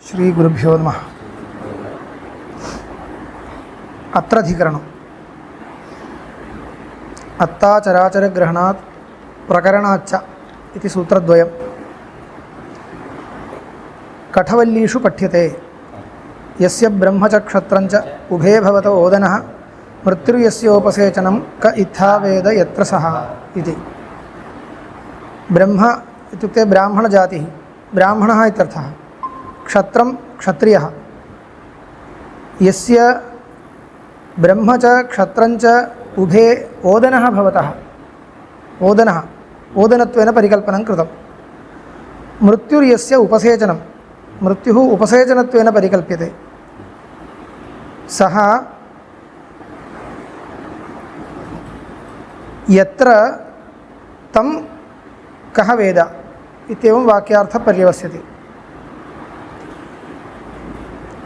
श्रीगुरुभ्यो नमः। अत्राधिकरणम् अत्ताचराचरग्रहणात् प्रकरणाच्च इति सूत्रद्वयम् कठवल्लीषु पठ्यते। यस्य ब्रह्म च क्षत्रं च उभे भवत ओदनः मृत्युर्यस्योपसेचनं क इत्था वेद यत्र सः इति। ब्रह्म इत्युक्ते ब्राह्मणजातिः, ब्राह्मणः इत्यर्थः। क्षत्रं क्षत्रियः। यस्य ब्रह्म च क्षत्रं च उभे ओदनः भवतः, ओदनः ओदनत्वेन परिकल्पनं कृतं। मृत्युर्यस्य उपसेचनं, मृत्युः उपसेचनत्वेन परिकल्प्यते। सः यत्र तं कः वेद इत्येवं वाक्यार्थः पर्यवस्यति।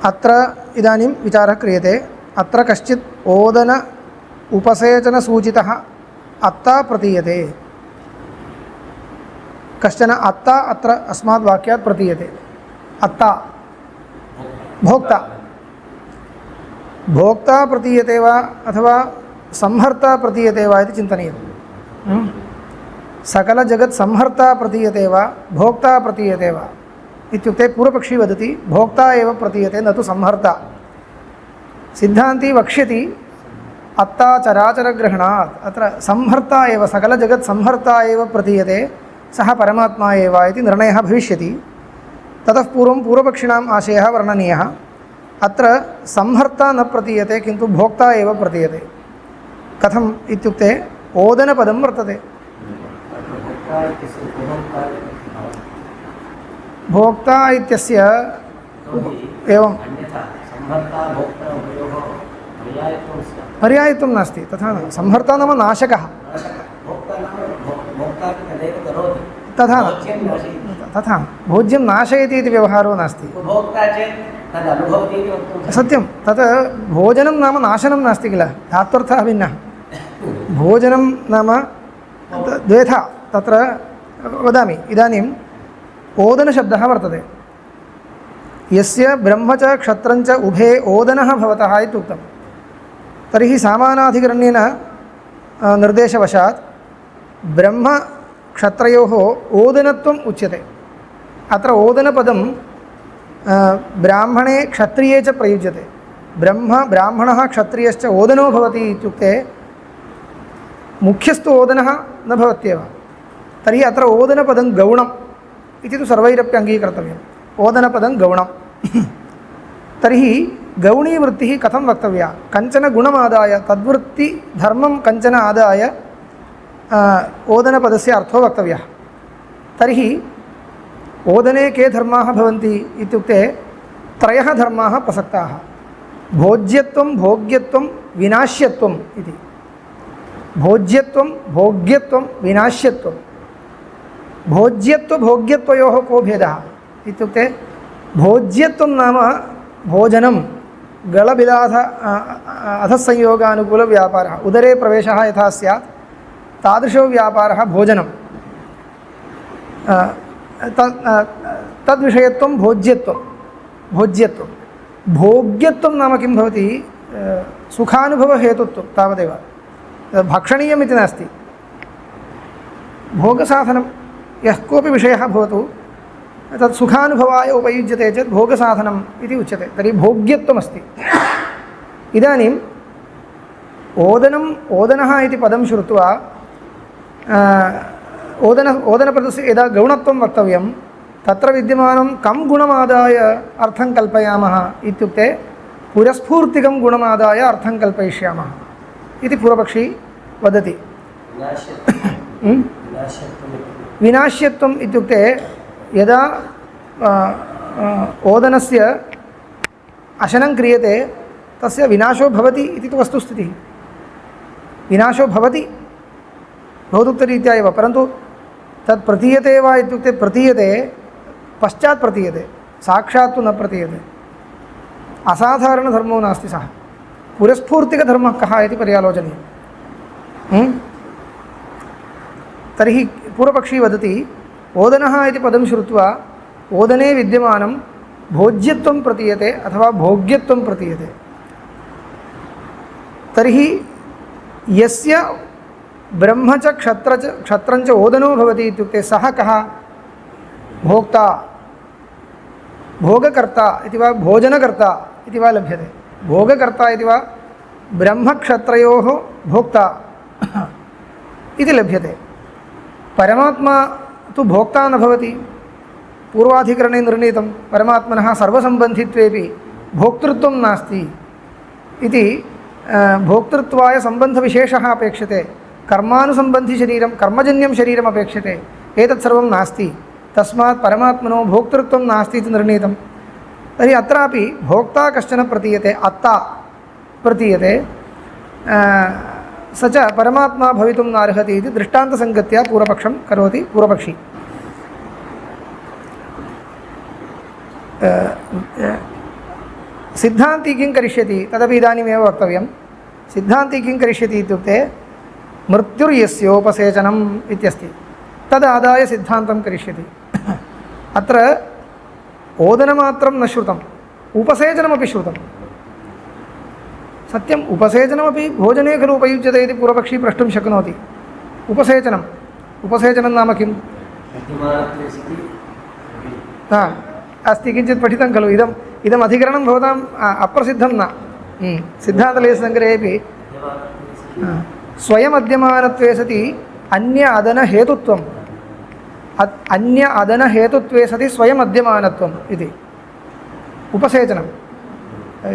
अत्र इदानीं विचारः क्रियते। अत्र कश्चित् ओदन उपसेचनसूचितः अत्ता प्रतीयते। कश्चन अत्ता अत्र अस्मात् वाक्यात् प्रतीयते। अत्ता भोक्ता, भोक्ता प्रतीयते वा अथवा संहर्ता प्रतीयते वा इति चिन्तनीयं। सकलजगत् संहर्ता प्रतीयते वा भोक्ता प्रतीयते वा इत्युक्ते पूर्वपक्षी वदति भोक्ता एव प्रतीयते न तु संहर्ता। सिद्धान्ती वक्ष्यति अत्ता चराचरग्रहणात् अत्र संहर्ता एव, सकलजगत् संहर्ता एव प्रतीयते, सः परमात्मा एव इति निर्णयः भविष्यति। ततः पूर्वं पूर्वपक्षिणाम् आशयः वर्णनीयः। अत्र संहर्ता न प्रतीयते किन्तु भोक्ता एव प्रतीयते। कथम् इत्युक्ते ओदनपदं वर्तते। भोक्ता इत्यस्य एवं पर्यायत्वं नास्ति, तथा न। संहर्ता नाम नाशकः, तथा तथा भोज्यं नाशयति इति व्यवहारो नास्ति। सत्यं, तत् भोजनं नाम नाशनं नास्ति किल, धात्वर्थः भिन्नः। भोजनं नाम द्वेधा तत्र वदामि। इदानीं ओदनशब्दः वर्तते। यस्य ब्रह्म च क्षत्रं च उभे ओदनः भवतः इत्युक्तं। तर्हि सामानाधिकरण्येन निर्देशवशात् ब्रह्म क्षत्रयोः ओदनत्वम् उच्यते। अत्र ओदनपदं ब्राह्मणे क्षत्रिये च प्रयुज्यते। ब्राह्मणः क्षत्रियश्च ओदनो भवति इत्युक्ते मुख्यस्तु ओदनः न भवत्येव। तर्हि अत्र ओदनपदं गौणम् इति तु सर्वैरपि अङ्गीकर्तव्यम्। ओदनपदं गौणं। तर्हि गौणीवृत्तिः कथं वक्तव्या? कञ्चन गुणमादाय तद्वृत्तिधर्मं कञ्चन आदाय ओदनपदस्य अर्थो वक्तव्यः। तर्हि ओदने के धर्माः भवन्ति इत्युक्ते त्रयः धर्माः प्रसक्ताः। भोज्यत्वं, भोग्यत्वं, विनाश्यत्वम् इति। भोज्यत्वं, भोग्यत्वं, विनाश्यत्वं। भोज्यत्व भोग्यत्वयोः को भेदः इत्युक्ते भोज्यत्वं नाम भोजनं गलबिलाध अधःसंयोगानुकूलव्यापारः। उदरे प्रवेशः यथा स्यात् तादृशो व्यापारः भोजनं। तद्विषयत्वं भोज्यत्वं। भोज्यत्वं भोग्यत्वं नाम किं भवति? सुखानुभवहेतुत्वं तावदेव। भक्षणीयम् इति नास्ति। भोगसाधनं यः कोऽपि विषयः भवतु तत् सुखानुभवाय उपयुज्यते चेत् भोगसाधनम् इति उच्यते। तर्हि भोग्यत्वमस्ति। इदानीम् ओदनः इति पदं श्रुत्वा ओदनपदस्य यदा गौणत्वं वक्तव्यं तत्र विद्यमानं कं गुणमादाय अर्थं कल्पयामः इत्युक्ते पुरस्फूर्तिकं गुणमादाय अर्थं कल्पयिष्यामः इति पूर्वपक्षी वदति। विनाश्यत्वम् इत्युक्ते यदा ओदनस्य अशनं क्रियते तस्य विनाशो भवति इति तु वस्तुस्थितिः। विनाशो भवति भौतुक्तरीत्या एव, परन्तु तत् प्रतीयते वा इत्युक्ते प्रतीयते, पश्चात् प्रतीयते, साक्षात् तु न प्रतीयते। असाधारणधर्मो नास्ति सः। पुरस्फूर्तिकधर्मः कः इति पर्यालोचनीयम्। तर्हि पूर्वपक्षी वदति ओदनः इति पदं श्रुत्वा ओदने विद्यमानं भोज्यत्वं प्रतीयते अथवा भोग्यत्वं प्रतीयते तर्हि यस्य ब्रह्म च क्षत्रञ्च ओदनो भवति इत्युक्ते सः कः भोक्ता भोगकर्ता इति वा भोजनकर्ता इति वा लभ्यते भोगकर्ता इति वा ब्रह्मक्षत्रयोः भोक्ता इति लभ्यते परमात्मा तु भोक्ता न भवति पूर्वाधिकरणे निर्णीतं परमात्मनः सर्वसम्बन्धित्वेपि भोक्तृत्वं नास्ति इति भोक्तृत्वाय सम्बन्धविशेषः अपेक्षते कर्मानुसम्बन्धिशरीरं कर्मजन्यं शरीरम् अपेक्षते एतत् सर्वं नास्ति तस्मात् परमात्मनो भोक्तृत्वं नास्ति इति निर्णीतं तर्हि अत्रापि भोक्ता कश्चन प्रतीयते अत्ता प्रतीयते स च परमात्मा भवितुं नार्हति इति दृष्टान्तसङ्गत्या पूर्वपक्षं करोति पूर्वपक्षी सिद्धान्ती किं करिष्यति तदपि इदानीमेव वक्तव्यं सिद्धान्ती किं करिष्यति इत्युक्ते मृत्युर्यस्योपसेचनम् इत्यस्ति तदादाय सिद्धान्तं करिष्यति अत्र ओदनमात्रं न श्रुतम् उपसेचनमपि श्रुतं सत्यम् उपसेचनमपि भोजने खलु उपयुज्यते इति पूर्वपक्षी प्रष्टुं शक्नोति उपसेचनं नाम किम् अस्ति किञ्चित् पठितं खलु इदम् अधिकरणं भवताम् अप्रसिद्धं न सिद्धान्तलेशसङ्ग्रहेपि स्वयमद्यमानत्वे सति अन्य अदनहेतुत्वे सति स्वयमद्यमानत्वम् इति उपसेचनम्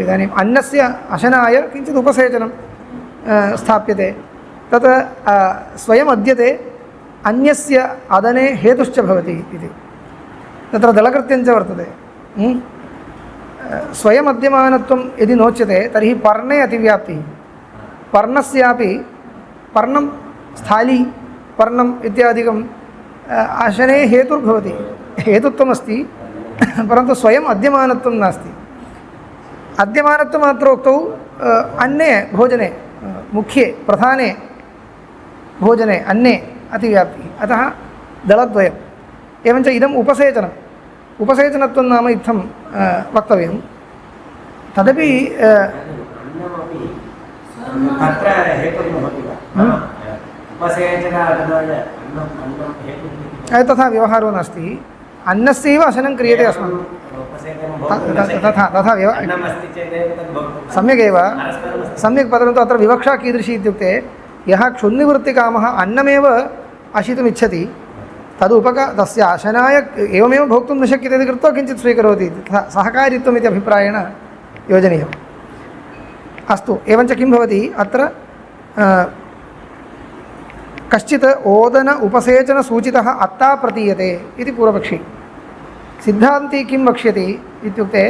इदानीम् अन्नस्य अशनाय किञ्चित् उपसेचनं स्थाप्यते तत् स्वयमद्यते अन्यस्य अदने हेतुश्च भवति इति तत्र दलकृत्यञ्च वर्तते स्वयमद्यमानत्वं यदि नोच्यते तर्हि पर्णे अतिव्याप्तिः पर्णस्यापि पर्णं स्थाली पर्णम् इत्यादिकम् अशने हेतुर्भवति हेतुत्वमस्ति परन्तु स्वयम् अद्यमानत्वं नास्ति अद्यमानत्वमात्रोक्तौ अन्ये भोजने मुख्ये प्रधाने भोजने अन्ये अतिव्याप्तिः अतः दलद्वयम् एवञ्च इदम् उपसेचनत्वं नाम इत्थं वक्तव्यं तदपि तथा व्यवहारो नास्ति अन्नस्यैव अशनं क्रियते अस्माभिः तथा सम्यगेव सम्यक् परन्तु अत्र विवक्षा कीदृशी इत्युक्ते यः क्षुन्निवृत्तिकामः अन्नमेव अशितुम् इच्छति तस्य अशनाय एवमेव भोक्तुं न शक्यते इति कृत्वा किञ्चित् स्वीकरोति तथा सहकारित्वम् इति अभिप्रायेण योजनीयम् अस्तु एवञ्च किं भवति अत्र कश्चित् ओदन उपसेचनसूचितः अत्ता प्रतीयते इति पूर्वपक्षी सिद्धान्ती किं वक्ष्यति इत्युक्ते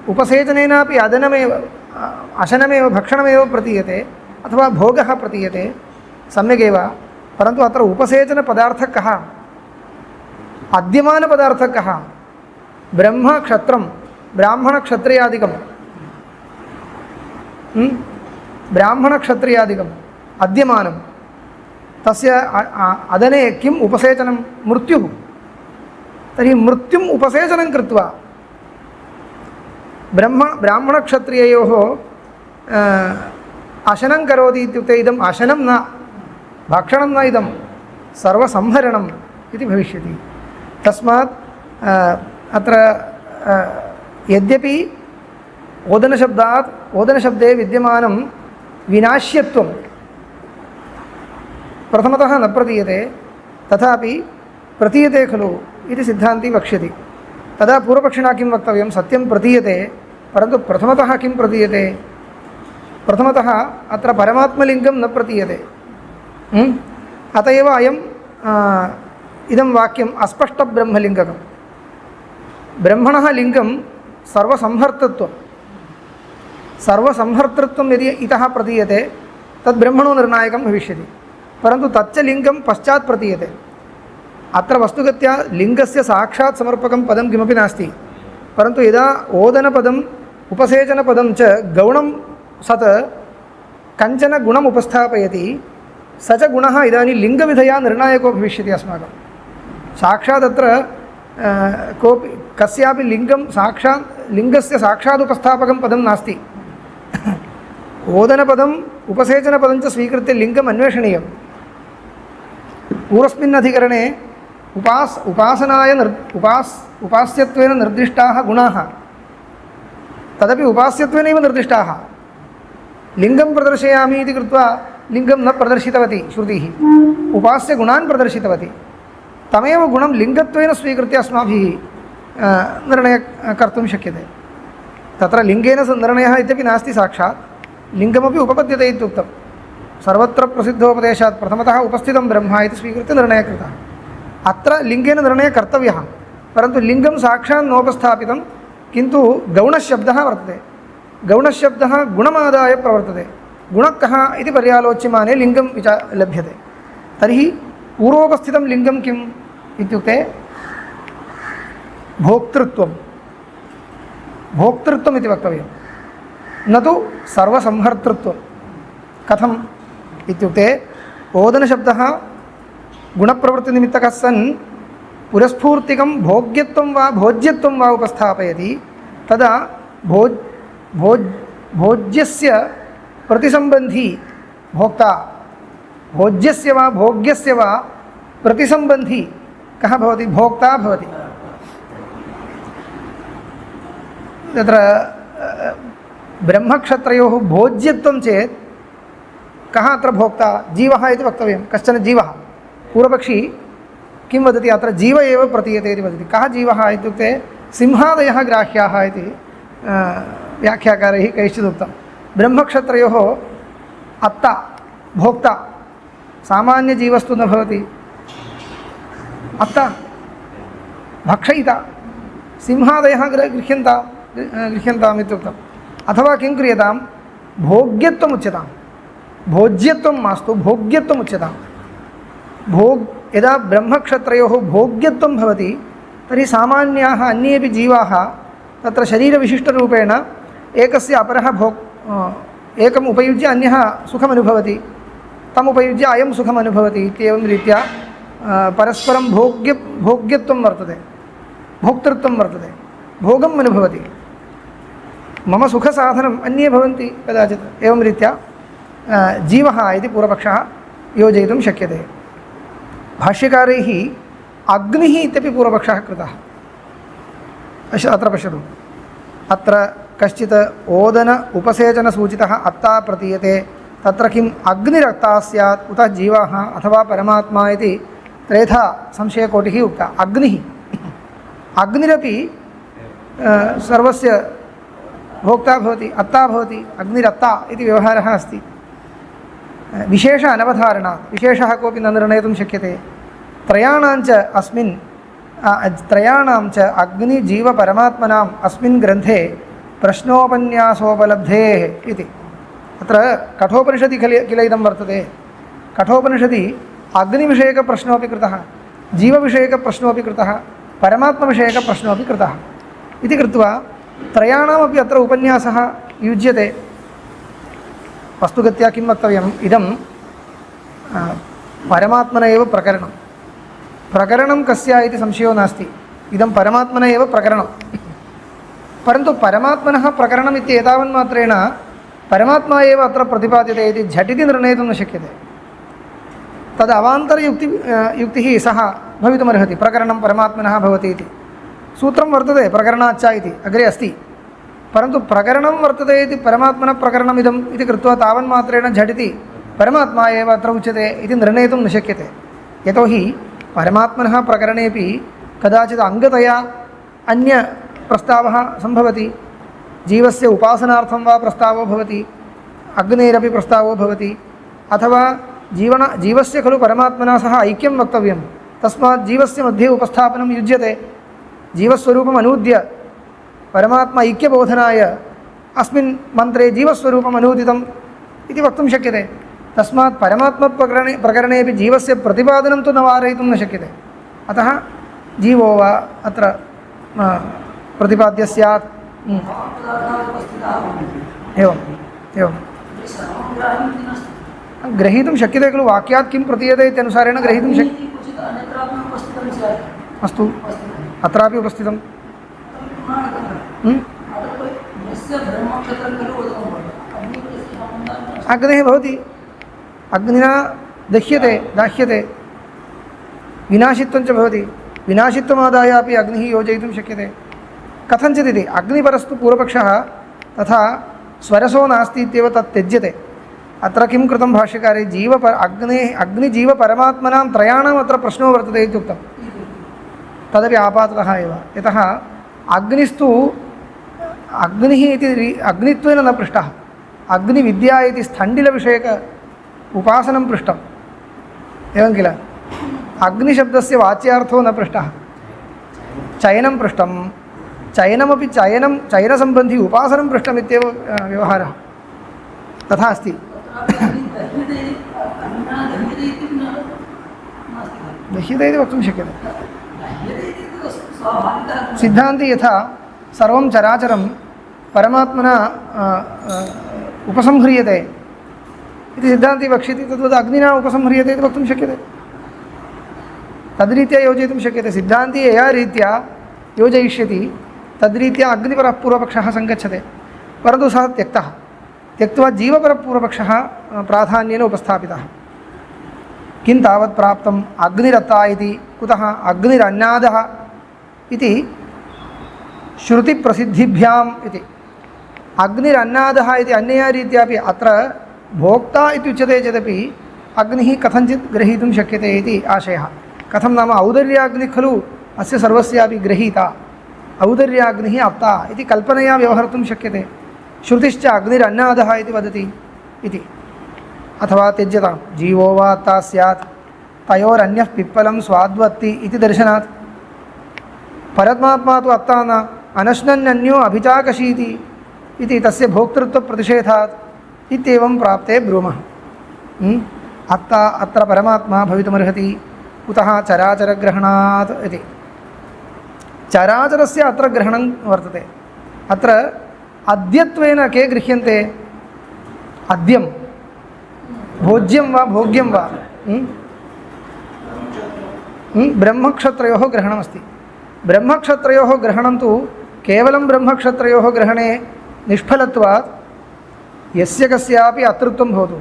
उपसेचनेनापि अदनमेव अशनमेव भक्षणमेव प्रतीयते अथवा भोगः प्रतीयते सम्यगेव परन्तु अत्र उपसेचनपदार्थः कः अद्यमानपदार्थः कः ब्रह्मक्षत्रं ब्राह्मणक्षत्रियादिकं ब्राह्मणक्षत्रियादिकम् अद्यमानं तस्य अदने किम् उपसेचनं मृत्युः तर्हि मृत्युम् उपसेचनं कृत्वा ब्राह्मणक्षत्रिययोः अशनं करोति इत्युक्ते इदम् अशनं न भक्षणं न इदं सर्वसंहरणम् इति भविष्यति तस्मात् अत्र यद्यपि ओदनशब्दे विद्यमानं विनाश्यत्वं प्रथमतः न प्रतीयते तथापि प्रतीयते खलु इति सिद्धान्ती वक्ष्यति तदा पूर्वपक्षिणा किं वक्तव्यं सत्यं प्रतीयते परन्तु प्रथमतः किं प्रतीयते प्रथमतः अत्र परमात्मलिङ्गं न प्रतीयते अत एव इदं वाक्यम् अस्पष्टब्रह्मलिङ्गकं ब्रह्मणः लिङ्गं सर्वसंहर्तृत्वं यदि इतः प्रतीयते तद् ब्रह्मणो निर्णायकं भविष्यति परन्तु तच्च लिङ्गं पश्चात् प्रतीयते अत्र वस्तुगत्या लिङ्गस्य साक्षात् समर्पकं पदं किमपि नास्ति परन्तु यदा ओदनपदम् उपसेचनपदं च गौणं सत् कञ्चन गुणम् उपस्थापयति स च गुणः इदानीं लिङ्गविधया निर्णायको भविष्यति अस्माकं साक्षात् अत्र कोऽपि कस्यापि लिङ्गं साक्षात् लिङ्गस्य साक्षादुपस्थापकं पदं नास्ति ओदनपदम् उपसेचनपदं च स्वीकृत्य लिङ्गम् अन्वेषणीयं पूर्वस्मिन् अधिकरणे उपास्यत्वेन निर्दिष्टाः गुणाः तदपि उपास्यत्वेनैव निर्दिष्टाः लिङ्गं प्रदर्शयामि इति कृत्वा लिङ्गं न प्रदर्शितवती श्रुतिः उपास्य गुणान् प्रदर्शितवती तमेव गुणं लिङ्गत्वेन स्वीकृत्य अस्माभिः निर्णयः कर्तुं शक्यते तत्र लिङ्गेन निर्णयः इत्यपि नास्ति साक्षात् लिङ्गमपि उपपद्यते इत्युक्तं सर्वत्र प्रसिद्धोपदेशात् प्रथमतः उपस्थितं ब्रह्म इति स्वीकृत्य निर्णयः कृतः अत्र लिङ्गेन निर्णयः कर्तव्यः परन्तु लिङ्गं साक्षात् नोपस्थापितं किन्तु गौणशब्दः वर्तते गौणशब्दः गुणमादाय प्रवर्तते गुणः कः इति पर्यालोच्यमाने लिङ्गं लभ्यते तर्हि पूर्वोपस्थितं लिङ्गं किम् इत्युक्ते भोक्तृत्वम् इति वक्तव्यं न तु सर्वसंहर्तृत्वं कथम् इत्युक्ते ओदनशब्दः गुणप्रवृत्तिनिमित्तकः सन् पुरस्फूर्तिकं भोग्यत्वं वा भोज्यत्वं वा उपस्थापयति तदा भोज्यस्य प्रतिसंबन्धी भोक्ता भोज्यस्य वा भोग्यस्य वा प्रतिसंबन्धी कः भवति भोक्ता भवति तत्र ब्रह्मक्षत्रयोः भोज्यत्वं चेत् कः अत्र भोक्ता जीवः इति वक्तव्यं कश्चन जीवः पूर्वपक्षी किं वदति अत्र जीव एव प्रतीयते इति वदति कः जीवः इत्युक्ते सिंहादयः ग्राह्याः इति व्याख्याकारैः कैश्चिदुक्तं ब्रह्मक्षत्रयोः अत्ता भोक्ता सामान्यजीवस्तु न भवति अत्ता भक्षयिता सिंहादयः गृह्यन्ताम् इत्युक्तम् अथवा किं क्रियतां भोग्यत्वम् उच्यतां भोज्यत्वं मास्तु भोग्यत्वम् उच्यतां यदा ब्रह्मक्षत्रयोः भोग्यत्वं भवति तर्हि सामान्याः अन्येपि जीवाः तत्र शरीरविशिष्टरूपेण एकस्य अपरः एकम् उपयुज्य अन्यः सुखमनुभवति तम् उपयुज्य अयं सुखमनुभवति इत्येवं रीत्या परस्परं भोग्यत्वं वर्तते भोक्तृत्वं वर्तते भोगम् अनुभवति मम सुखसाधनम् अन्ये भवन्ति कदाचित् एवं रीत्या जीवः इति पूर्वपक्षः योजयितुं शक्यते भाष्यकारैः अग्निः इत्यपि पूर्वपक्षः कृतः अत्र पश्यतु अत्र कश्चित् ओदन उपसेचनसूचितः अत्ता प्रतीयते तत्र किम् अग्निरत्ता स्यात् उत जीवः अथवा परमात्मा इति त्रेधा संशयकोटिः उक्ता अग्निः अग्निरपि सर्वस्य भोक्ता भवति अत्ता भवति अग्निरत्ता इति व्यवहारः अस्ति विशेष अनवधारणात् विशेषः कोऽपि न निर्णेतुं शक्यते त्रयाणाञ्च अस्मिन् त्रयाणां च अग्निजीवपरमात्मनाम् अस्मिन् ग्रन्थे प्रश्नोपन्यासोपलब्धेः इति अत्र कठोपनिषदि किल इदं वर्तते कठोपनिषदि अग्निविषयकप्रश्नोपि कृतः जीवविषयकप्रश्नोपि कृतः परमात्मविषयकप्रश्नोपि कृतः इति कृत्वा त्रयाणामपि अत्र उपन्यासः युज्यते वस्तुगत्या किं वक्तव्यम् इदं परमात्मन एव प्रकरणं प्रकरणं कस्य इति संशयो नास्ति इदं परमात्मन एव प्रकरणं परन्तु परमात्मनः प्रकरणम् इति एतावन्मात्रेण परमात्मा एव अत्र प्रतिपाद्यते इति झटिति निर्णेतुं न शक्यते तद् अवान्तरयुक्तिः सः भवितुमर्हति प्रकरणं परमात्मनः भवति इति सूत्रं वर्तते प्रकरणाच्च इति अग्रे अस्ति परन्तु प्रकरणं वर्तते इति परमात्मनः प्रकरणमिदम् इति कृत्वा तावन्मात्रेण झटिति परमात्मा एव अत्र उच्यते इति निर्णेतुं न शक्यते यतोहि परमात्मनः प्रकरणेपि कदाचित् अङ्गतया अन्यप्रस्तावः सम्भवति जीवस्य उपासनार्थं वा प्रस्तावो भवति अग्नेरपि प्रस्तावो भवति अथवा जीवस्य खलु परमात्मना सह ऐक्यं वक्तव्यं तस्मात् जीवस्य मध्ये उपस्थापनं युज्यते जीवस्वरूपम् अनूद्य परमात्मा ऐक्यबोधनाय अस्मिन् मन्त्रे जीवस्वरूपम् अनूदितम् इति वक्तुं शक्यते तस्मात् परमात्मप्रकरणेपि जीवस्य प्रतिपादनं तु न वारयितुं न शक्यते अतः जीवो वा अत्र प्रतिपाद्य स्यात् एवम् एवं ग्रहीतुं शक्यते खलु वाक्यात् किं प्रतीयते इत्यनुसारेण ग्रहीतुं शक्यते अस्तु अत्रापि उपस्थितं अग्निः भवति अग्निना दाह्यते विनाशित्वं च भवति विनाशित्वमादाय अपि अग्निः योजयितुं शक्यते कथञ्चिदिति अग्निपरस्तु पूर्वपक्षः तथा स्वरसो नास्ति इत्येव तत् त्यज्यते अत्र किं कृतं भाष्यकारे अग्निजीवपरमात्मनां त्रयाणाम् अत्र प्रश्नो वर्तते इत्युक्तं तदपि आपाततः एव यतः अग्निस्तु अग्निः इति अग्नित्वेन न पृष्टः अग्निविद्या इति स्थण्डिलविषयक उपासनं पृष्टम् एवं किल अग्निशब्दस्य वाच्यार्थो न पृष्टः चयनं पृष्टं चयनमपि चयनसम्बन्धी उपासनं पृष्टमित्येव व्यवहारः तथा अस्ति दह्यते इति वक्तुं शक्यते सिद्धान्ते यथा सर्वं चराचरं परमात्मना उपसंह्रियते इति सिद्धान्ते वक्ष्यति तद्वत् अग्निना उपसंह्रियते इति वक्तुं शक्यते तद्रीत्या योजयितुं शक्यते सिद्धान्ते यया रीत्या योजयिष्यति तद्रीत्या अग्निपरः पूर्वपक्षः सङ्गच्छते परन्तु सः त्यक्त्वा जीवपरपूर्वपक्षः प्राधान्येन उपस्थापितः किं तावत् प्राप्तम् अग्निरता इति कुतः अग्निरन्नादः इति श्रुतिप्रसिद्धिभ्याम् इति अग्निरन्नादः इति अन्यया रीत्यापि अत्र भोक्ता इत्युच्यते चेदपि अग्निः कथञ्चित् ग्रहीतुं शक्यते इति आशयः कथं नाम औदर्याग्निः खलु अस्य सर्वस्यापि गृहीता औदर्याग्निः अप्ता इति कल्पनया व्यवहर्तुं शक्यते श्रुतिश्च अग्निरन्नादः इति वदति इति अथवा त्यज्यतां जीवो वा अत्ता स्यात् तयोरन्यः पिप्पलं स्वाद्वत्ति इति दर्शनात् परमात्मा तु अत्ता न अनश्नन्यो अभिचाकशीति इति तस्य भोक्तृत्वप्रतिषेधात् इत्येवं प्राप्ते ब्रूमः अत्ता अत्र परमात्मा भवितुमर्हति कुतः चराचरग्रहणात् इति चराचरस्य अत्र ग्रहणं वर्तते अत्र अद्यत्वेन के गृह्यन्ते अद्यं भोज्यं वा भोग्यं वा ब्रह्मक्षत्रयोः ग्रहणमस्ति ब्रह्मक्षत्रयोः ग्रहणं तु केवलं ब्रह्मक्षत्रयोः ग्रहणे निष्फलत्वात् यस्य कस्यापि अतृत्वं भवतु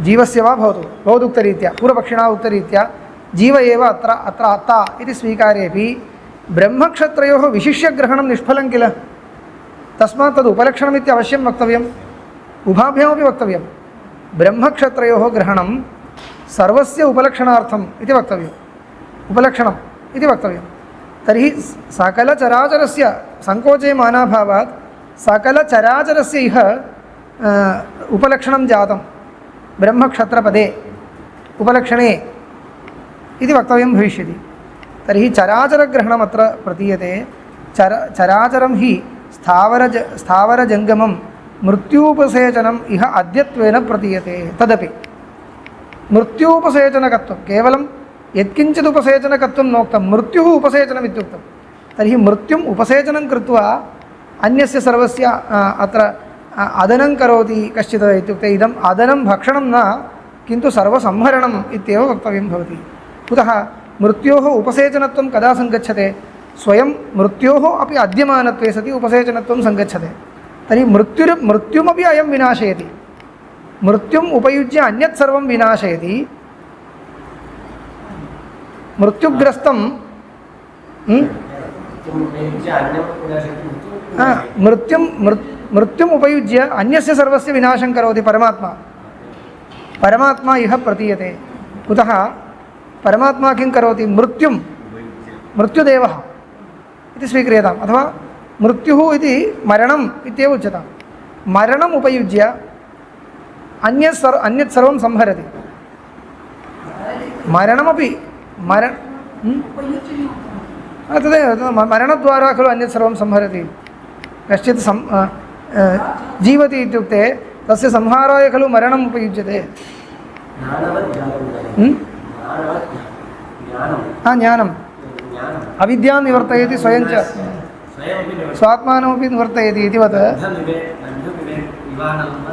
जीवस्य वा भवतु भवदुक्तरीत्या पूर्वपक्षिणा उक्तरीत्या जीव एव अत्र अत्ता इति स्वीकारेपि ब्रह्मक्षत्रयोः विशिष्यग्रहणं निष्फलं किल तस्मात् तद् उपलक्षणमिति अवश्यं वक्तव्यम् उभाभ्यामपि वक्तव्यं ब्रह्मक्षत्रयोः ग्रहणं सर्वस्य उपलक्षणार्थम् इति वक्तव्यम् उपलक्षणम् इति वक्तव्यं तर्हि सकलचराचरस्य सङ्कोचे मानाभावात् सकलचराचरस्य इह उपलक्षणं जातं ब्रह्मक्षत्रपदे उपलक्षणे इति वक्तव्यं भविष्यति तर्हि चराचरग्रहणमत्र प्रतीयते चराचरं हि स्थावरजङ्गमं मृत्यूपसेचनम् इह अद्यत्वेन प्रतीयते तदपि मृत्यूपसेचनकत्वं केवलं यत्किञ्चित् उपसेचनकत्वं नोक्तं मृत्युः उपसेचनम् इत्युक्तं तर्हि मृत्युम् उपसेचनं कृत्वा अन्यस्य सर्वस्य अत्र अदनं करोति कश्चित् इत्युक्ते इदम् अदनं भक्षणं न किन्तु सर्वसंहरणम् इत्येव वक्तव्यं भवति कुतः मृत्योः उपसेचनत्वं कदा सङ्गच्छते स्वयं मृत्योः अपि अद्यमानत्वे सति उपसेचनत्वं सङ्गच्छते तर्हि मृत्युमपि अयं विनाशयति मृत्युम् उपयुज्य अन्यत् सर्वं विनाशयति मृत्युग्रस्तं मृत्युम् उपयुज्य अन्यस्य सर्वस्य विनाशं करोति परमात्मा इह प्रतीयते कुतः परमात्मा किं करोति मृत्युदेवः इति स्वीक्रियताम् अथवा मृत्युः इति मरणम् इत्येव उच्यतां मरणम् उपयुज्य अन्यत् सर्वं संहरति मरणमपि तदेव मरणद्वारा खलु अन्यत् सर्वं संहरति कश्चित् जीवति इत्युक्ते तस्य संहाराय खलु मरणम् उपयुज्यते ज्ञानम् अविद्यां निवर्तयति स्वयं च स्वात्मानमपि निवर्तयति इतिवत्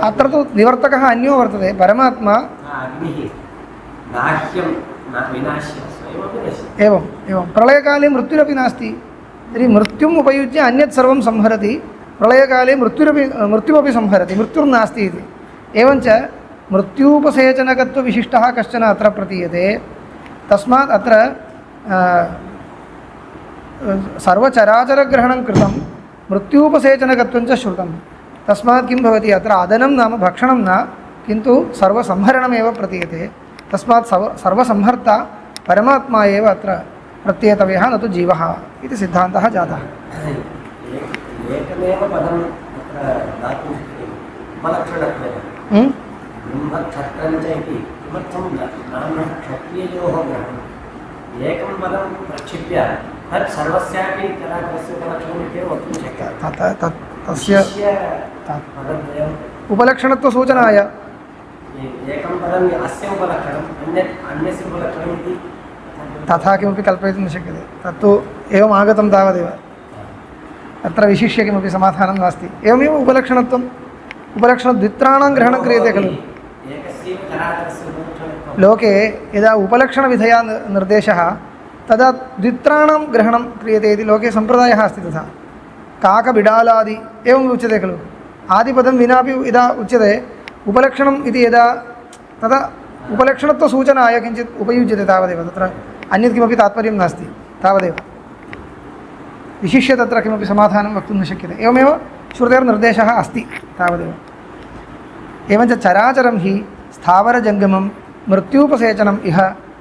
अत्र तु निवर्तकः अन्यो वर्तते परमात्मा एवम् एवं प्रलयकाले मृत्युरपि नास्ति तर्हि मृत्युम् उपयुज्य अन्यत् सर्वं संहरति प्रलयकाले मृत्युमपि संहरति मृत्युर्नास्ति इति एवञ्च मृत्यूपसेचनकत्वविशिष्टः कश्चन अत्र प्रतीयते तस्मात् अत्र सर्वचराचरग्रहणं कृतं मृत्यूपसेचनकत्वञ्च श्रुतं तस्मात् किं भवति अत्र अदनं नाम भक्षणं न किन्तु सर्वसंहरणमेव प्रतीयते तस्मात् सर्वसंहर्ता परमात्मा एव अत्र प्रत्येतव्यः न तु जीवः इति सिद्धान्तः जातः। एकमेव पदम् अत्र दातुं उपलक्षणत्वेन ब्रह्मक्षत्रञ्च इति किमर्थं नाम क्षत्रिययोः ग्रहणम् एकं पदं प्रक्षिप्य तत् सर्वस्यापि चराचरस्य उपलक्षणम् इत्येव वक्तुं शक्यते तस्य उपलक्षणत्वसूचनाय एकं पदम् अस्य उपलक्षणम् अन्यस्य उपलक्षणम् इति तथा किमपि कल्पयितुं न शक्यते तत्तु एवम् आगतं तावदेव अत्र विशिष्य किमपि समाधानं नास्ति एवमेव उपलक्षणद्वित्राणां ग्रहणं क्रियते खलु लोके यदा उपलक्षणविधया निर्देशः तदा द्वित्राणां ग्रहणं क्रियते इति लोके सम्प्रदायः अस्ति तथा काकबिडालादि एवम् उच्यते खलु आदिपदं विनापि यदा उच्यते उपलक्षणम् इति यदा तदा उपलक्षणत्वसूचनाय किञ्चित् उपयुज्यते तावदेव तत्र अन्यत् किमपि तात्पर्यं नास्ति तावदेव विशिष्य तत्र किमपि समाधानं वक्तुं न शक्यते एवमेव श्रुतेर्निर्देशः अस्ति तावदेव एवञ्च चराचरं हि स्थावरजङ्गमं मृत्यूपसेचनम् इह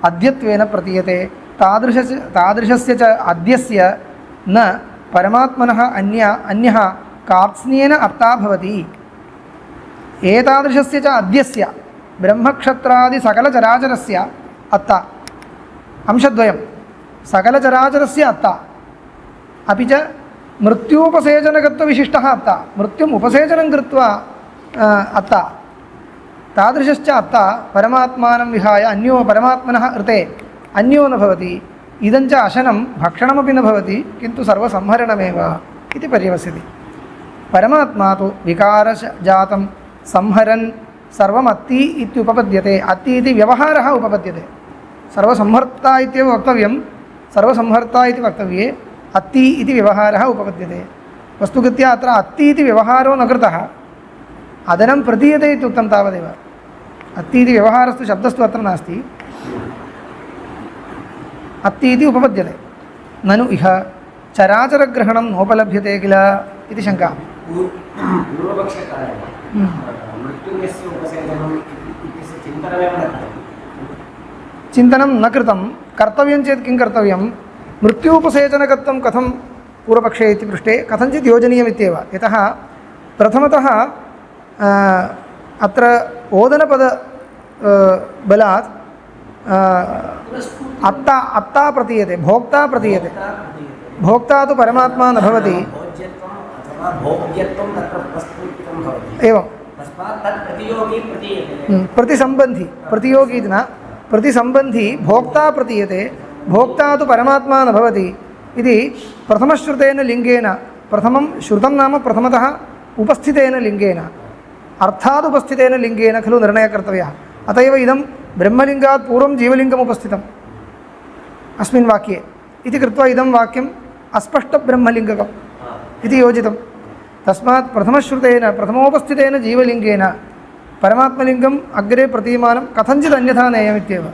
अद्यत्वेन प्रतीयते तादृशस्य च अद्यस्य न परमात्मनः अन्यः कार्त्स्न्येन अप्ता भवति एतादृशस्य च अद्यस्य ब्रह्मक्षत्रादिसकलचराचरस्य अत्ता अंशद्वयं सकलचराचरस्य अत्ता अपि च मृत्यूपसेचनकत्वविशिष्टः अत्ता मृत्युम् उपसेचनं कृत्वा अत्ता तादृशश्च अत्ता परमात्मानं विहाय अन्यो परमात्मनः ऋते अन्यो न भवति इदञ्च अशनं भक्षणमपि न भवति किन्तु सर्वसंहरणमेव इति पर्यवस्यति परमात्मा तु विकारजातं संहरन् सर्वमत्ति इत्युपपद्यते अत्ति इति व्यवहारः उपपद्यते सर्वसंहर्ता इत्येव वक्तव्यं सर्वसंहर्ता इति वक्तव्ये अत्ति इति व्यवहारः उपपद्यते वस्तुगत्या अत्र अत्ति इति व्यवहारो न कृतः अदनं प्रतीयते इत्युक्तं तावदेव अत्ति इति व्यवहारस्तु शब्दस्तु अत्र नास्ति अत्ति इति उपपद्यते ननु इह चराचरग्रहणं नोपलभ्यते किल इति शङ्का चिन्तनं न कृतं कर्तव्यं चेत् किं कर्तव्यं मृत्यूपसेचनकत्वं कथं पूर्वपक्षे इति पृष्टे कथञ्चित् योजनीयमित्येव यतः प्रथमतः अत्र ओदनपद बलात् अत्ता प्रतीयते भोक्ता प्रतीयते भोक्ता तु परमात्मा न भवति एवं प्रतिसम्बन्धी प्रतियोगी इति न प्रतिसम्बन्धी भोक्ता प्रतीयते भोक्ता तु परमात्मा न भवति इति प्रथमश्रुतेन लिङ्गेन प्रथमं श्रुतं नाम प्रथमतः उपस्थितेन लिङ्गेन अर्थादुपस्थितेन लिङ्गेन खलु निर्णयः कर्तव्यः अत एव इदं ब्रह्मलिङ्गात् पूर्वं जीवलिङ्गम् उपस्थितम् अस्मिन् वाक्ये इति कृत्वा इदं वाक्यम् अस्पष्टब्रह्मलिङ्गकम् इति योजितं तस्मात् प्रथमश्रुतेन प्रथमोपस्थितेन जीवलिङ्गेन परमात्मलिङ्गम् अग्रे प्रतीयमानं कथञ्चित् अन्यथा नेयमित्येव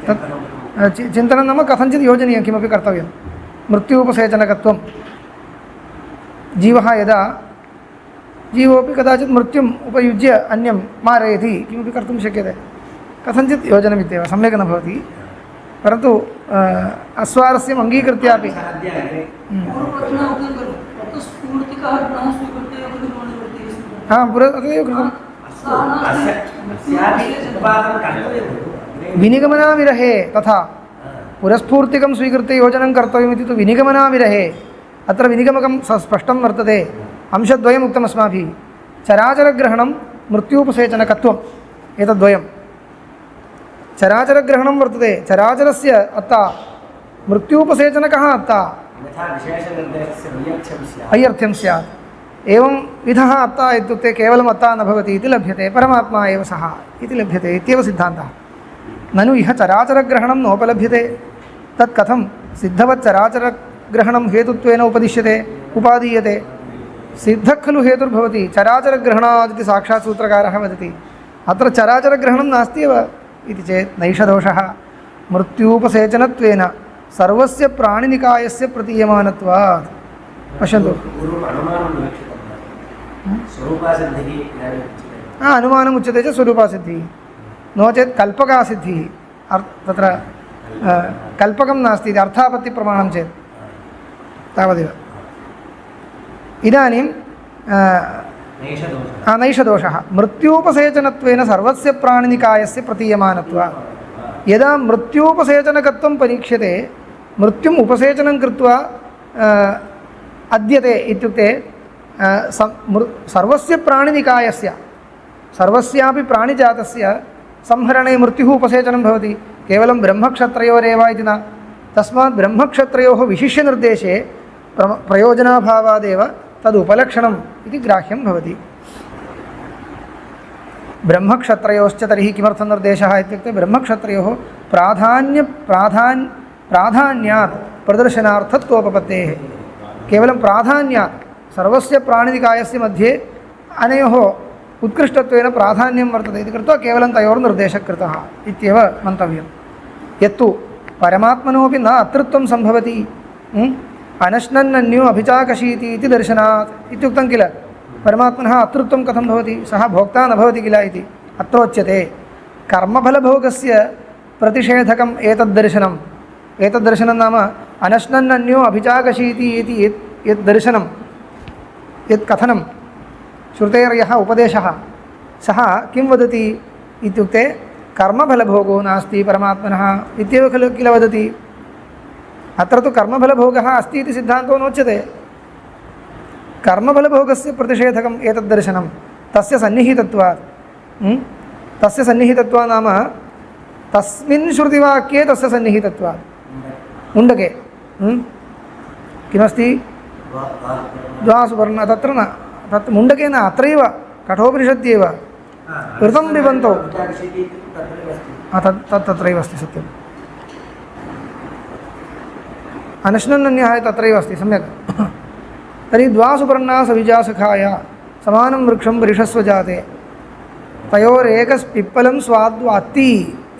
तत् चिन्तनं नाम कथञ्चित् योजनीयं किमपि कर्तव्यं मृत्यूपसेचनकत्वं जीवः यदा जीवोपि कदाचित् मृत्युम् उपयुज्य अन्यं मारयति किमपि कर्तुं शक्यते कथञ्चित् योजनमित्येव सम्यक् न भवति परन्तु अस्वारस्यम् अङ्गीकृत्यापि तदेव कृतं विनिगमनाविरहे तथा पुरस्फूर्तिकं स्वीकृत्य योजनं कर्तव्यमिति तु विनिगमनाविरहे अत्र विनिगमकं स्पष्टं वर्तते अंशद्वयम् उक्तम् अस्माभिः चराचरग्रहणं मृत्यूपसेचनकत्वम् एतद्वयं चराचरग्रहणं वर्तते चराचरस्य अत्ता मृत्यूपसेचनकः अत्ता अयर्थ्यं स्यात् एवं विधः अत्ता इत्युक्ते केवलम् अत्ता न भवति इति लभ्यते परमात्मा एव सः इति लभ्यते इत्येव सिद्धान्तः ननु इह चराचरग्रहणं नोपलभ्यते तत् कथं सिद्धवत् चराचरग्रहणं हेतुत्वेन उपदिश्यते उपादीयते सिद्धः खलु हेतुर्भवति चराचरग्रहणादिति साक्षात् सूत्रकारः वदति अत्र चराचरग्रहणं नास्ति एव इति चेत् नैष दोषः मृत्यूपसेचनत्वेन सर्वस्य प्राणिनिकायस्य प्रतीयमानत्वात् पश्यन्तु अनुमानम् उच्यते चेत् स्वरूपासिद्धिः नो चेत् कल्पकासिद्धिः तत्र कल्पकं नास्ति इति अर्थापत्तिप्रमाणं चेत् तावदेव इदानीं नैषदोषः मृत्यूपसेचनत्वेन सर्वस्य प्राणिनिकायस्य प्रतीयमानत्वात् यदा मृत्यूपसेचनकत्वं परीक्ष्यते मृत्युम् उपसेचनं कृत्वा अद्यते इत्युक्ते सर्वस्य प्राणिनिकायस्य सर्वस्यापि प्राणिजातस्य संहरणे मृत्युः उपसेचनं भवति केवलं ब्रह्मक्षत्रयोरेव इति न तस्मात् ब्रह्मक्षत्रयोः विशिष्यनिर्देशे प्रयोजनाभावादेव तदुपलक्षणम् इति ग्राह्यं भवति ब्रह्मक्षत्रयोश्च तर्हि किमर्थं निर्देशः इत्युक्ते ब्रह्मक्षत्रयोः प्राधान्यात् प्रदर्शनार्थत्वोपपत्तेः केवलं प्राधान्यात् सर्वस्य प्राणिनिकायस्य मध्ये अनयोः उत्कृष्टत्वेन प्राधान्यं वर्तते इति कृत्वा केवलं तयोर्निर्देशः कृतः इत्येव मन्तव्यं यत्तु परमात्मनोऽपि न अतृत्वं सम्भवति अनश्नन्नन्यो अभिचाकशीति इति दर्शनात् इत्युक्तं किल परमात्मनः अतृत्वं कथं भवति सः भोक्ता न भवति किल इति अत्रोच्यते कर्मफलभोगस्य प्रतिषेधकम् एतद्दर्शनं नाम अनश्नन्नन्यो अभिचाकशीति इति यत् दर्शनं यत् कथनं श्रुतेर्यः उपदेशः सः किं वदति इत्युक्ते कर्मफलभोगो नास्ति परमात्मनः इत्येव खलु किल वदति अत्र तु कर्मफलभोगः अस्ति इति सिद्धान्तो नोच्यते कर्मफलभोगस्य प्रतिषेधकम् एतद्दर्शनं तस्य सन्निहितत्वात् नाम तस्मिन् श्रुतिवाक्ये तस्य सन्निहितत्वात् मुण्डके किमस्ति द्वासुवर्ण तत्र न तत् मुण्डके न अत्रैव कठोपनिषद्येव ऋतं पिबन्तौ तत्रैव अस्ति सत्यम् अनश्नन्नन्यः तत्रैव अस्ति सम्यक् तर्हि द्वासुपर्णा सविजासखाय समानं वृक्षं वरिषस्व जाते तयोरेकस्पिप्पलं स्वाद्वात्ति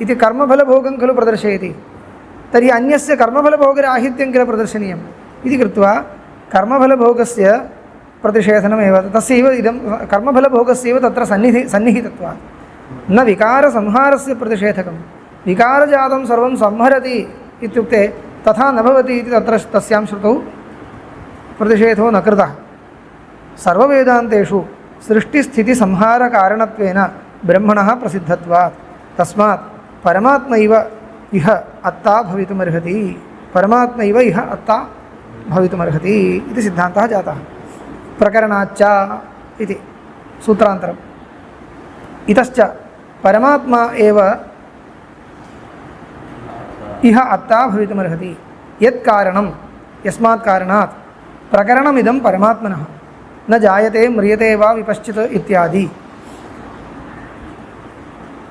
इति कर्मफलभोगं खलु प्रदर्शयति तर्हि अन्यस्य कर्मफलभोगराहित्यं किल प्रदर्शनीयम् इति कृत्वा कर्मफलभोगस्य प्रतिषेधनमेव तस्यैव इदं कर्मफलभोगस्यैव तत्र सन्निहितत्वात् न विकारसंहारस्य प्रतिषेधकं विकारजातं सर्वं संहरति इत्युक्ते तथा न भवति इति तत्र तस्यां श्रुतौ प्रतिषेधो न कृतः सर्ववेदान्तेषु सृष्टिस्थितिसंहारकारणत्वेन ब्रह्मणः प्रसिद्धत्वात् तस्मात् परमात्मैव इह अत्ता भवितुमर्हति परमात्मैव इह अत्ता भवितुमर्हति इति सिद्धान्तः जातः प्रकरणाच्च इति सूत्रान्तरम् इतश्च परमात्मा एव इह अत्ता भवितुमर्हति यत्कारणं यस्मात् कारणात् प्रकरणमिदं परमात्मनः न जायते म्रियते वा विपश्चित् इत्यादि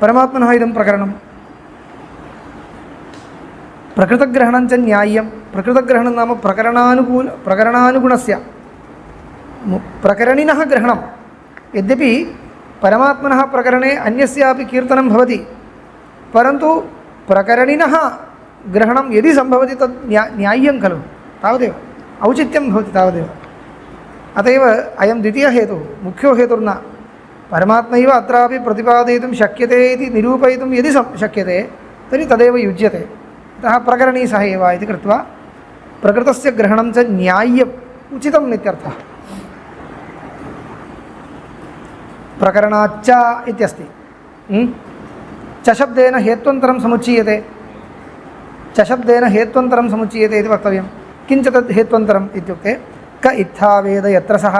परमात्मनः इदं प्रकरणं प्रकृतग्रहणं च न्याय्यं प्रकृतग्रहणं नाम प्रकरणानुगुणस्य प्रकरणिनः ग्रहणं यद्यपि परमात्मनः प्रकरणे अन्यस्यापि कीर्तनं भवति परन्तु प्रकरणिनः ग्रहणं यदि सम्भवति तत् न्याय्यं खलु तावदेव औचित्यं भवति तावदेव अत एव अयं द्वितीयः हेतुः मुख्यो हेतुर्न परमात्मैव अत्रापि प्रतिपादयितुं शक्यते इति निरूपयितुं यदि शक्यते तर्हि तदेव युज्यते अतः प्रकरणी सह एव इति कृत्वा प्रकृतस्य ग्रहणं च न्याय्यम् उचितम् इत्यर्थः प्रकरणाच्च इत्यस्ति च शब्देन हेत्वन्तरं समुच्चीयते च शब्देन हेत्वन्तरं समुच्चीयते इति वक्तव्यं किञ्च तद् हेत्वन्तरम् इत्युक्ते क इत्था वेद यत्र सः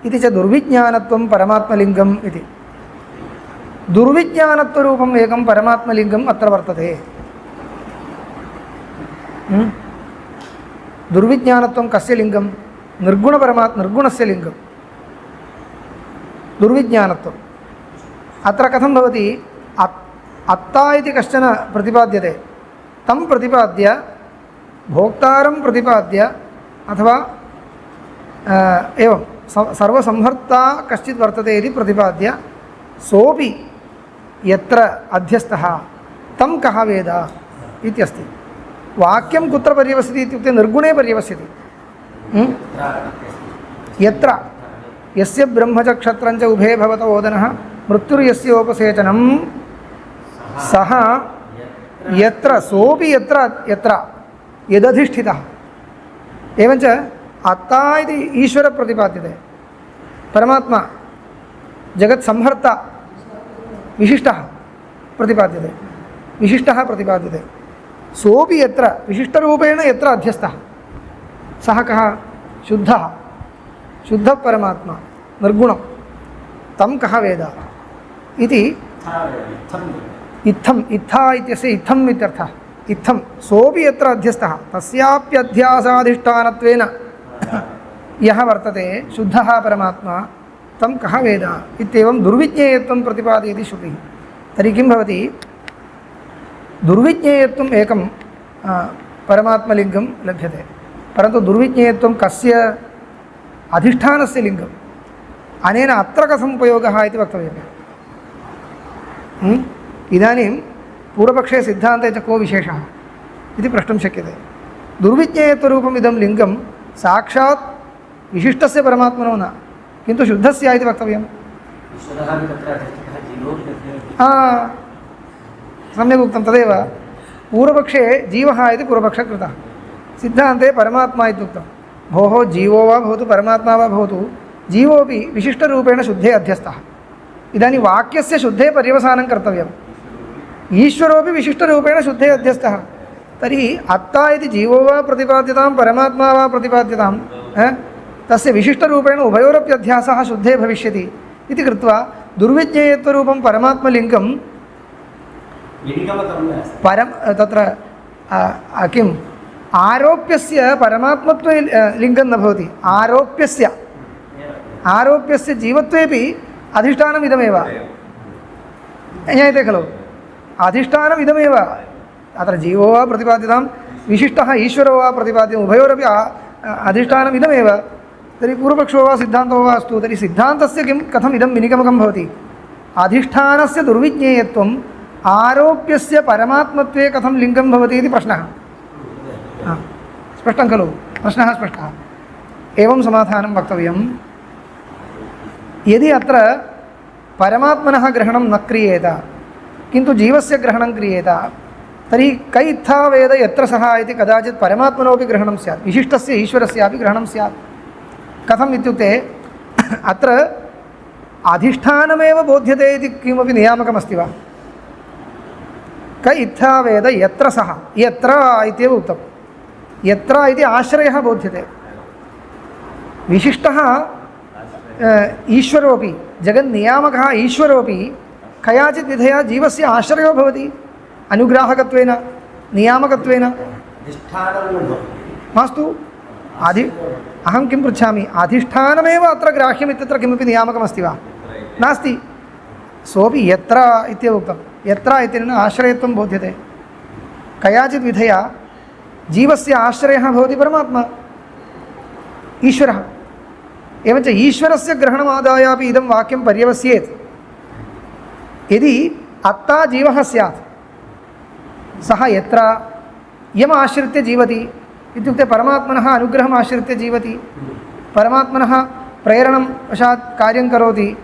इति च दुर्विज्ञानत्वं परमात्मलिङ्गम् इति दुर्विज्ञानत्वरूपम् एकं परमात्मलिङ्गम् अत्र वर्तते दुर्विज्ञानत्वं कस्य लिङ्गं निर्गुणस्य लिङ्गं दुर्विज्ञानत्वम् अत्र कथं भवति अत्ता इति कश्चन प्रतिपाद्यते तं प्रतिपाद्य भोक्तारं प्रतिपाद्य अथवा एवं सर्वसंहर्ता कश्चित् वर्तते इति प्रतिपाद्य सोऽपि यत्र अध्यस्तः तं कः वेद इत्यस्ति। वाक्यं कुत्र पर्यवस्यति इत्युक्ते निर्गुणे पर्यवस्यति। यत्र यस्य ब्रह्मचक्षत्रञ्च उभे भवत ओदनः मृत्युर्यस्योपसेचनं सः यत्र सोऽपि यत्र यत्र यदधिष्ठितः। एवञ्च अत्ता इति ईश्वर प्रतिपाद्यते परमात्मा जगत्संहर्ता विशिष्टः प्रतिपाद्यते सोऽपि यत्र विशिष्टरूपेण यत्र अध्यस्तः सः कः शुद्धः परमात्मा निर्गुणं तं कः वेद इति इत्थम् इत्था इत्यस्य इत्थम् इत्यर्थः। इत्थं सोऽपि यत्र अध्यस्तः तस्याप्यध्यासाधिष्ठानत्वेन यः वर्तते शुद्धः परमात्मा तं कः वेद इत्येवं दुर्विज्ञेयत्वं प्रतिपादयति श्रुतिः। तर्हि किं भवति दुर्विज्ञेयत्वम् एकं परमात्मलिङ्गं लभ्यते परन्तु दुर्विज्ञेयत्वं कस्य अधिष्ठानस्य लिङ्गम् अनेन अत्र कथम् उपयोगः इति वक्तव्यम्। इदानीं पूर्वपक्षे सिद्धान्ते च को विशेषः इति प्रष्टुं शक्यते। दुर्विज्ञेयत्वरूपम् इदं लिङ्गं साक्षात् विशिष्टस्य परमात्मनो न किन्तु शुद्धस्य इति वक्तव्यम्। सम्यक् उक्तं। तदेव पूर्वपक्षे जीवः इति पूर्वपक्षः कृतः सिद्धान्ते परमात्मा इत्युक्तं। भोः जीवो वा भवतु परमात्मा वा भवतु जीवोऽपि विशिष्टरूपेण शुद्धे अध्यस्तः। इदानीं वाक्यस्य शुद्धे पर्यवसानं कर्तव्यम्। ईश्वरोऽपि विशिष्टरूपेण शुद्धे अध्यस्तः। तर्हि अत्ता इति जीवो वा प्रतिपाद्यतां परमात्मा वा प्रतिपाद्यतां तस्य विशिष्टरूपेण उभयोरप्यध्यासः शुद्धे भविष्यति इति कृत्वा दुर्विज्ञेयत्वरूपं परमात्मलिङ्गं तत्र किम् आरोप्यस्य परमात्मत्वे लिङ्गं न भवति। आरोप्यस्य जीवत्वेपि अधिष्ठानम् इदमेव ज्ञायते खलु। अधिष्ठानम् इदमेव अत्र जीवो वा प्रतिपाद्यतां विशिष्टः ईश्वरो वा प्रतिपाद्यम् उभयोरपि अधिष्ठानम् इदमेव। तर्हि पूर्वपक्षो वा सिद्धान्तो वा अस्तु तर्हि सिद्धान्तस्य किं कथम् इदं विनिगमकं भवति। अधिष्ठानस्य दुर्विज्ञेयत्वं आरोप्यस्य परमात्मत्वे कथं लिङ्गं भवति इति प्रश्नः। स्पष्टं खलु। प्रश्नः स्पष्टः। एवं समाधानं वक्तव्यं। यदि अत्र परमात्मनः ग्रहणं न क्रियेत किन्तु जीवस्य ग्रहणं क्रियेत तर्हि कै इत्था वेद यत्र सः इति कदाचित् परमात्मनोपि ग्रहणं स्यात् विशिष्टस्य ईश्वरस्यापि ग्रहणं स्यात्। कथम् इत्युक्ते अत्र अधिष्ठानमेव बोध्यते इति किमपि नियामकमस्ति वा। क इत्था वेद यत्र सः यत्र इत्येव उक्तं। यत्र इति आश्रयः बोध्यते। विशिष्टः ईश्वरोऽपि जगन्नियामकः ईश्वरोऽपि कयाचित् विधया जीवस्य आश्रयो भवति अनुग्राहकत्वेन नियामकत्वेन। मास्तु अहं किं पृच्छामि अधिष्ठानमेव अत्र ग्राह्यम् इत्यत्र किमपि नियामकमस्ति वा नास्ति। सोऽपि यत्र इत्येव उक्तं। यत्र इत्यनेन आश्रयत्वं बोध्यते। कयाचित् विधया जीवस्य आश्रयः भवति परमात्मा ईश्वरः। एवञ्च ईश्वरस्य ग्रहणमादाय अपि इदं वाक्यं पर्यवस्येत्। यदि अत्ता जीवः स्यात् सः यत्र यम् आश्रित्य जीवति इत्युक्ते परमात्मनः अनुग्रहम् आश्रित्य जीवति परमात्मनः प्रेरणं वशात् कार्यं करोति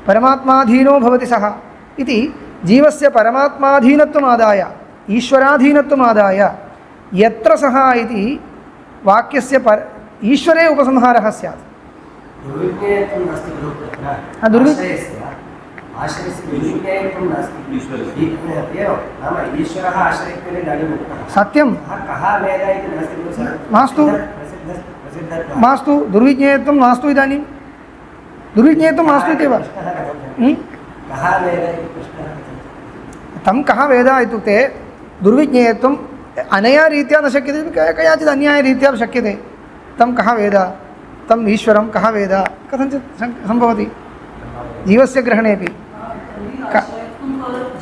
परमात्माधीनो भवति सः इति जीवस्य परमात्माधीनत्वमादाय ईश्वराधीनत्वमादाय यत्र सः इति वाक्यस्य ईश्वरे उपसंहारः स्यात्। सत्यं मास्तु मास्तु दुर्विज्ञेयत्वं मास्तु। इदानीं दुर्विज्ञेयत्वं मास्तु इत्येव। तं कः वेद इत्युक्ते दुर्विज्ञेयत्वम् अनया रीत्या न शक्यते कयाचित् अन्यायरीत्या शक्यते। तं कः वेद तम् ईश्वरं कः वेद कथञ्चित् सम्भवति जीवस्य ग्रहणेपि।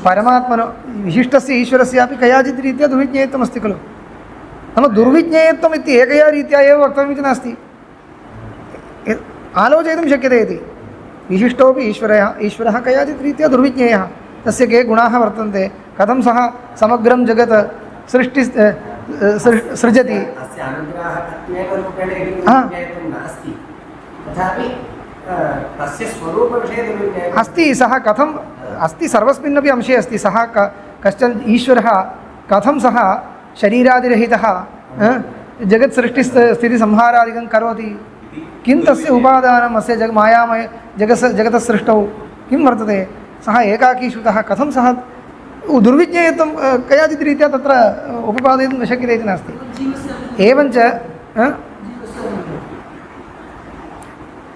परमात्मनो विशिष्टस्य ईश्वरस्यापि कयाचित् रीत्या दुर्विज्ञेयत्वमस्ति खलु। नाम दुर्विज्ञेयत्वम् इति एकया रीत्या एव वक्तव्यमिति नास्ति, आलोचयितुं शक्यते इति। विशिष्टोपि ईश्वरः कयाचित् रीत्या दुर्विज्ञेयः, तस्य के गुणाः वर्तन्ते, कथं सः समग्रं जगत् सृजति। अस्ति सः कथम् अस्ति, सर्वस्मिन्नपि अंशे अस्ति। सः कश्चन ईश्वरः कथं सः शरीरादिरहितः जगत्सृष्टिस्थितिसंहारादिकं करोति, किं तस्य उपादानम् अस्य मायामय जगतः सृष्टौ किं वर्तते, सः एकाकी श्रुतः, कथं सः दुर्विज्ञेयत्वं कयाचित् रीत्या तत्र उपपादयितुं न शक्यते इति नास्ति। एवञ्च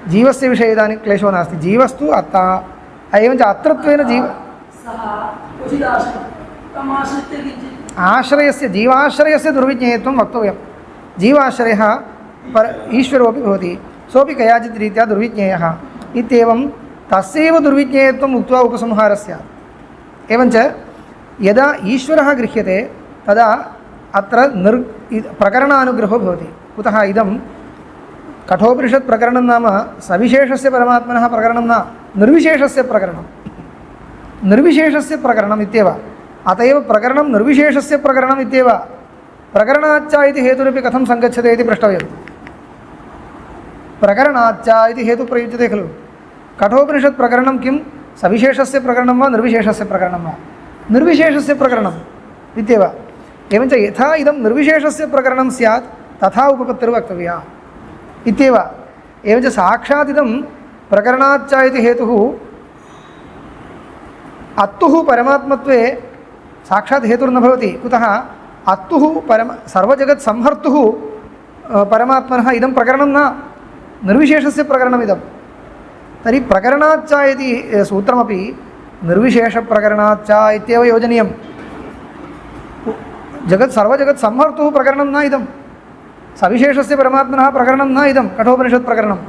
जीवस्य विषये इदानीं क्लेशो नास्ति, जीवस्तु अत्ता। एवञ्च अत्रत्वेन आश्रयस्य जीवाश्रयस्य दुर्विज्ञेयत्वं वक्तव्यं। जीवाश्रयः ईश्वरोऽपि भवति, सोऽपि कयाचित् रीत्या दुर्विज्ञेयः इत्येवं तस्यैव दुर्विज्ञेयत्वम् उक्त्वा उपसंहारः स्यात्। एवञ्च यदा ईश्वरः गृह्यते तदा अत्र प्रकरणानुग्रहो भवति। कुतः इदं कठोपनिषत् प्रकरणं नाम सविशेषस्य परमात्मनः प्रकरणं न, निर्विशेषस्य प्रकरणं, निर्विशेषस्य प्रकरणम् इत्येव। अत एव प्रकरणं निर्विशेषस्य प्रकरणम् इत्येव। प्रकरणाच्च इति हेतुरपि कथं सङ्गच्छते इति प्रष्टव्यं। प्रकरणाच्च इति हेतुः प्रयुज्यते खलु। कठोपनिषत् प्रकरणं किं सविशेषस्य प्रकरणं वा निर्विशेषस्य प्रकरणं वा? निर्विशेषस्य प्रकरणम् इत्येव। एवञ्च यथा इदं निर्विशेषस्य प्रकरणं स्यात् तथा उपपत्तिर्वक्तव्या इत्येव। एवञ्च साक्षात् इदं प्रकरणाच्च इति हेतुः अत्तुः परमात्मत्वे साक्षात् हेतुर्न भवति। कुतः अत्तुः सर्वजगत्संहर्तुः परमात्मनः इदं प्रकरणं न, निर्विशेषस्य प्रकरणमिदं। तर्हि प्रकरणाच्च इति सूत्रमपि निर्विशेषप्रकरणाच्च इत्येव योजनीयं। सर्वजगत्संहर्तुः प्रकरणं न इदं, सविशेषस्य परमात्मनः प्रकरणं न इदं कठोपनिषत् प्रकरणम्।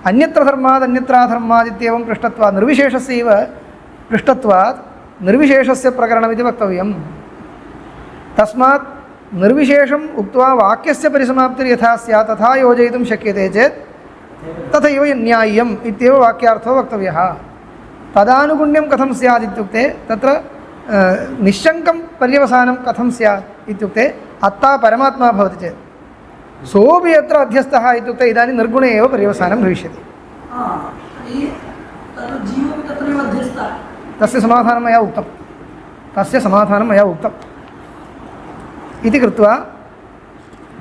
अन्यत्र धर्मात् अन्यत्राधर्मात् इत्येवं पृष्टत्वात् निर्विशेषस्यैव पृष्टत्वात् निर्विशेषस्य प्रकरणमिति वक्तव्यं। तस्मात् निर्विशेषम् उक्त्वा वाक्यस्य परिसमाप्तिर्यथा स्यात् तथा योजयितुं शक्यते चेत् तथैव न्याय्यम् इत्येव वाक्यार्थो वक्तव्यः। तदानुगुण्यं कथं स्यात् इत्युक्ते तत्र निश्शङ्कं पर्यवसानं कथं स्यात् इत्युक्ते अत्ता परमात्मा भवति चेत् सोऽपि अत्र अध्यस्थः इत्युक्ते इदानीं निर्गुणे एव पर्यवसानं भविष्यति। तस्य समाधानं मया उक्तं, तस्य समाधानं मया उक्तम् इति कृत्वा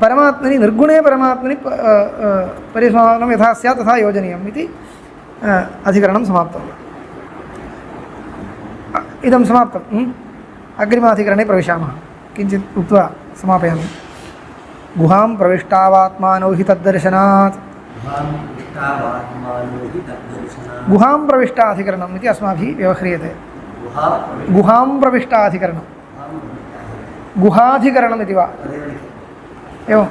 परमात्मनि निर्गुणे परमात्मनि परिसमानं यथा स्यात् तथा योजनीयम् इति अधिकरणं समाप्तम्। इदं समाप्तम्। अग्रिमाधिकरणे प्रविशामः। किञ्चित् उक्त्वा समापयामि। गुहां प्रविष्टावात्मानो हि तद्दर्शनात्। गुहां प्रविष्टाधिकरणम् इति अस्माभिः व्यवह्रियते। गुहां प्रविष्टाधिकरणं, गुहाधिकरणम् इति वा एवं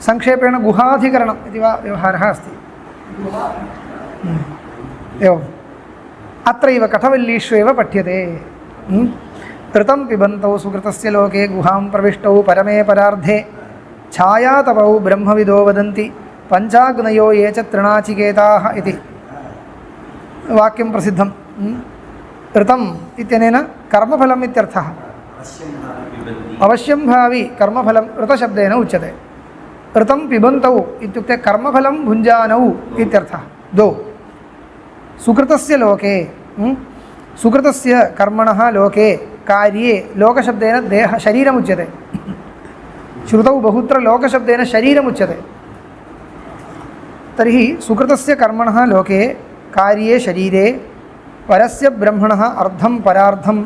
संक्षेपेण गुहाधिकरणम् इति वा व्यवहारः अस्ति। एवम् अत्रैव कठवल्लीष्वेव पठ्यते। कृतं पिबन्तौ सुकृतस्य लोके गुहां प्रविष्टौ परमे परार्धे छायातपौ ब्रह्मविदो वदन्ति पञ्चाग्नयो ये च तृणाचिकेताः इति वाक्यं प्रसिद्धं। कृतम् इत्यनेन कर्मफलम् इत्यर्थः। अवश्यं भावी कर्मफलं ऋतशब्देन उच्यते। कृतं पिबन्तौ इत्युक्ते कर्मफलं भुञ्जानौ इत्यर्थः। द्वौ सुकृतस्य लोके, सुकृतस्य कर्मणः लोके कार्ये लोकशब्देन देह शरीरमुच्यते। श्रुतौ बहुत्र लोकशब्देन शरीरमुच्यते। तर्हि सुकृतस्य कर्मणः लोके कार्ये शरीरे परस्य ब्रह्मणः अर्धं परार्धं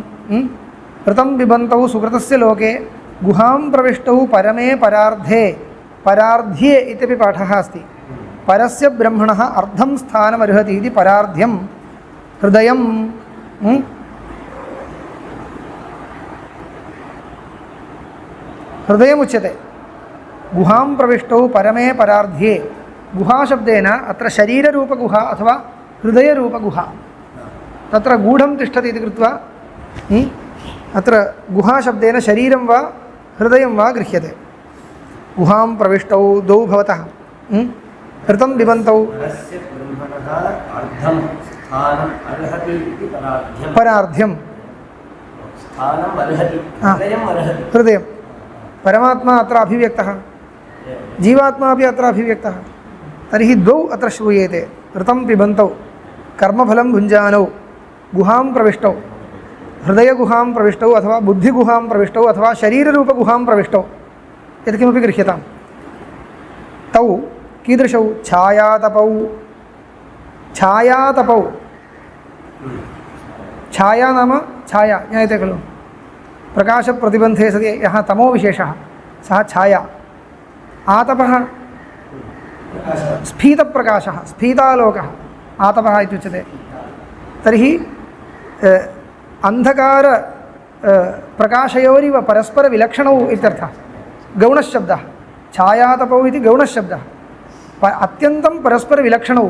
कृतं पिबन्तौ सुकृतस्य लोके गुहां प्रविष्टौ परमे परार्धे, परार्ध्ये इत्यपि पाठः अस्ति। परस्य ब्रह्मणः अर्धं स्थानमर्हति इति परार्ध्यं हृदयं हृदयमुच्यते। गुहां प्रविष्टौ परमे परार्ध्ये, गुहाशब्देन अत्र शरीररूपगुहा अथवा हृदयरूपगुहा तत्र गूढं तिष्ठति इति कृत्वा अत्र गुहाशब्देन शरीरं वा हृदयं वा गृह्यते। गुहां प्रविष्टौ द्वौ भवतः ऋतं पिबन्तौ परार्ध्यं हृदयं परमात्मा अत्र अभिव्यक्तः, जीवात्मा अपि अत्र अभिव्यक्तः। तर्हि द्वौ अत्र श्रूयेते। ऋतं पिबन्तौ कर्मफलं भुञ्जानौ गुहां प्रविष्टौ, हृदयगुहां प्रविष्टौ अथवा बुद्धिगुहां प्रविष्टौ अथवा शरीररूपगुहां प्रविष्टौ यत्किमपि गृह्यताम्। तौ कीदृशौ? छायातपौ। छायातपौ, छाया नाम छाया, ज्ञायते खलु? प्रकाशप्रतिबन्धे सति यः तमो विशेषः सः छाया। आतपः स्फीतप्रकाशः, स्फीतालोकः आतपः इत्युच्यते। तर्हि अन्धकार प्रकाशयोरिव परस्परविलक्षणौ इत्यर्थः। गौणशब्दः छायातपौ इति गौणशब्दः। अत्यन्तं परस्परविलक्षणौ,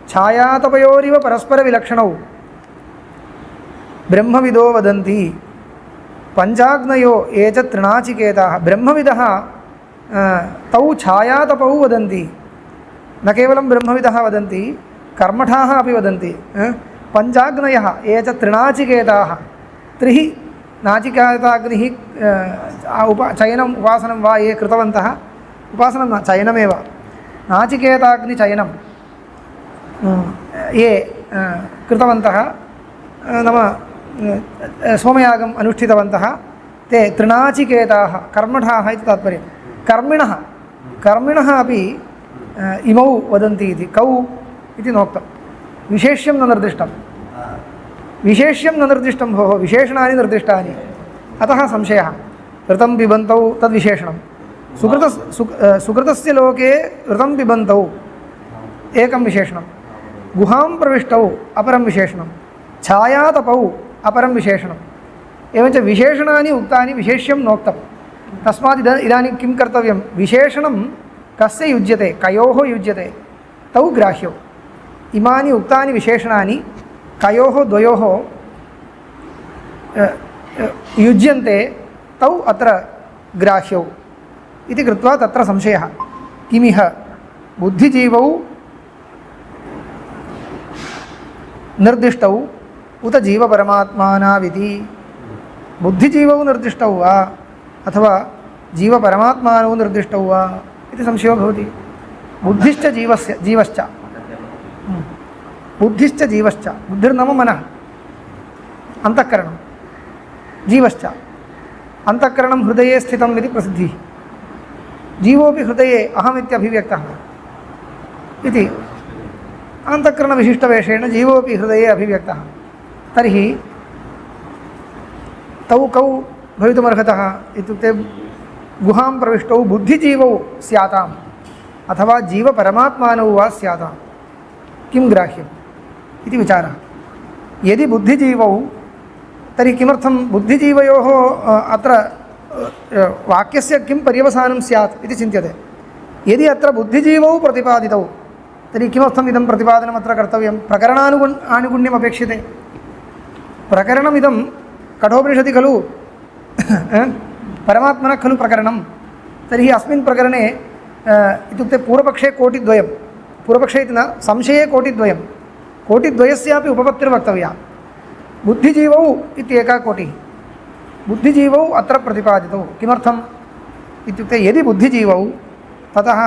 छायातपयोरिव परस्परविलक्षणौ। ब्रह्मविदो वदन्ति पञ्चाग्नयो ये च तृणाचिकेताः। ब्रह्मविदः तौ छायातपौ वदन्ति। न केवलं ब्रह्मविदः वदन्ति, कर्मठाः अपि वदन्ति। पञ्चाग्नयः ये च तृणाचिकेताः। त्रिः नाचिकेताग्निः चयनम् उपासनं वा ये कृतवन्तः, उपासनं न चयनमेव, नाचिकेताग्निचयनं ये कृतवन्तः नाम सोमयागम् अनुष्ठितवन्तः ते तृणाचिकेताः, कर्मठाः इति तात्पर्यं। कर्मिणः, कर्मिणः अपि इमौ वदन्ति इति। कौ इति नोक्तं, विशेष्यं न निर्दिष्टं। विशेष्यं न निर्दिष्टं भोः, विशेषणानि निर्दिष्टानि। अतः संशयः। ऋतं पिबन्तौ तद्विशेषणं। सुकृतस्य लोके ऋतं पिबन्तौ एकं विशेषणं, गुहां प्रविष्टौ अपरं विशेषणं, छायातपौ अपरं विशेषणम्। एवञ्च विशेषणानि उक्तानि, विशेष्यं नोक्तं। तस्मात् इदानीं किं कर्तव्यं? विशेषणं कस्य युज्यते, कयोः युज्यते? तौ ग्राह्यौ। इमानि उक्तानि विशेषणानि कयोः द्वयोः युज्यन्ते, तौ अत्र ग्राह्यौ इति कृत्वा तत्र संशयः। किमिह बुद्धिजीवौ निर्दिष्टौ उत जीवपरमात्मानाविति। बुद्धिजीवौ निर्दिष्टौ वा अथवा जीवपरमात्मानौ निर्दिष्टौ वा इति संशयो भवति। बुद्धिश्च जीवश्च, बुद्धिश्च जीवश्च, बुद्धिर्नाम मनः, अन्तःकरणं, जीवश्च अन्तःकरणं हृदये स्थितम् इति प्रसिद्धिः। जीवोऽपि हृदये अहमित्यभिव्यक्तः इति अन्तःकरणविशिष्टवेषेण जीवोऽपि हृदये अभिव्यक्तः। तर्हि तौ कौ भवितुमर्हतः इत्युक्ते गुहां प्रविष्टौ बुद्धिजीवौ स्याताम् अथवा जीवपरमात्मानौ वा स्याताम्। किं ग्राह्यम् इति विचारः। यदि बुद्धिजीवौ, तर्हि किमर्थं बुद्धिजीवयोः अत्र वाक्यस्य किं पर्यवसानं स्यात् इति चिन्त्यते। यदि अत्र बुद्धिजीवौ प्रतिपादितौ तर्हि किमर्थम् इदं प्रतिपादनम् अत्र कर्तव्यं? आनुगुण्यम् अपेक्षते। प्रकरणमिदं कठोपनिषदि खलु परमात्मनः खलु प्रकरणं। तर्हि अस्मिन् प्रकरणे इत्युक्ते पूर्वपक्षे कोटिद्वयं, पूर्वपक्षे इति न, संशये कोटिद्वयं, कोटिद्वयस्यापि उपपत्तिर्वक्तव्या। बुद्धिजीवौ इत्येका कोटिः, बुद्धिजीवौ अत्र प्रतिपादितौ। किमर्थम् इत्युक्ते यदि बुद्धिजीवौ ततः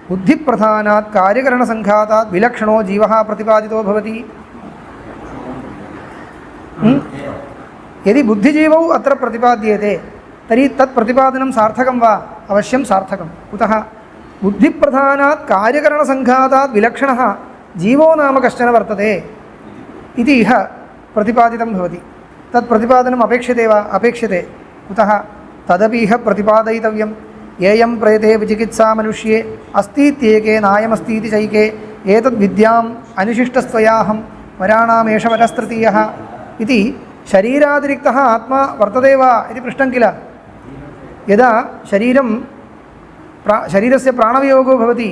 बुद्धिप्रधानात् कार्यकरणसङ्घातात् विलक्षणो जीवः प्रतिपादितो भवति। यदि बुद्धिजीवौ अत्र प्रतिपाद्येते तर्हि तत् प्रतिपादनं सार्थकं वा? अवश्यं सार्थकं। कुतः? बुद्धिप्रधानात् कार्यकरणसङ्घातात् विलक्षणः जीवो नाम कश्चन वर्तते इति इह प्रतिपादितं भवति। तत् प्रतिपादनम् अपेक्षते वा? अपेक्षते। कुतः? तदपि इह प्रतिपादयितव्यं। येयं प्रयते विचिकित्सा मनुष्ये अस्तीत्येके नायमस्तीति चैके एतद्विद्याम् अनुशिष्टस्त्वयाहं वराणामेष वरस्तृतीयः इति शरीरातिरिक्तः आत्मा वर्तते वा इति पृष्टं किल। यदा शरीरस्य प्राणवियोगो भवति,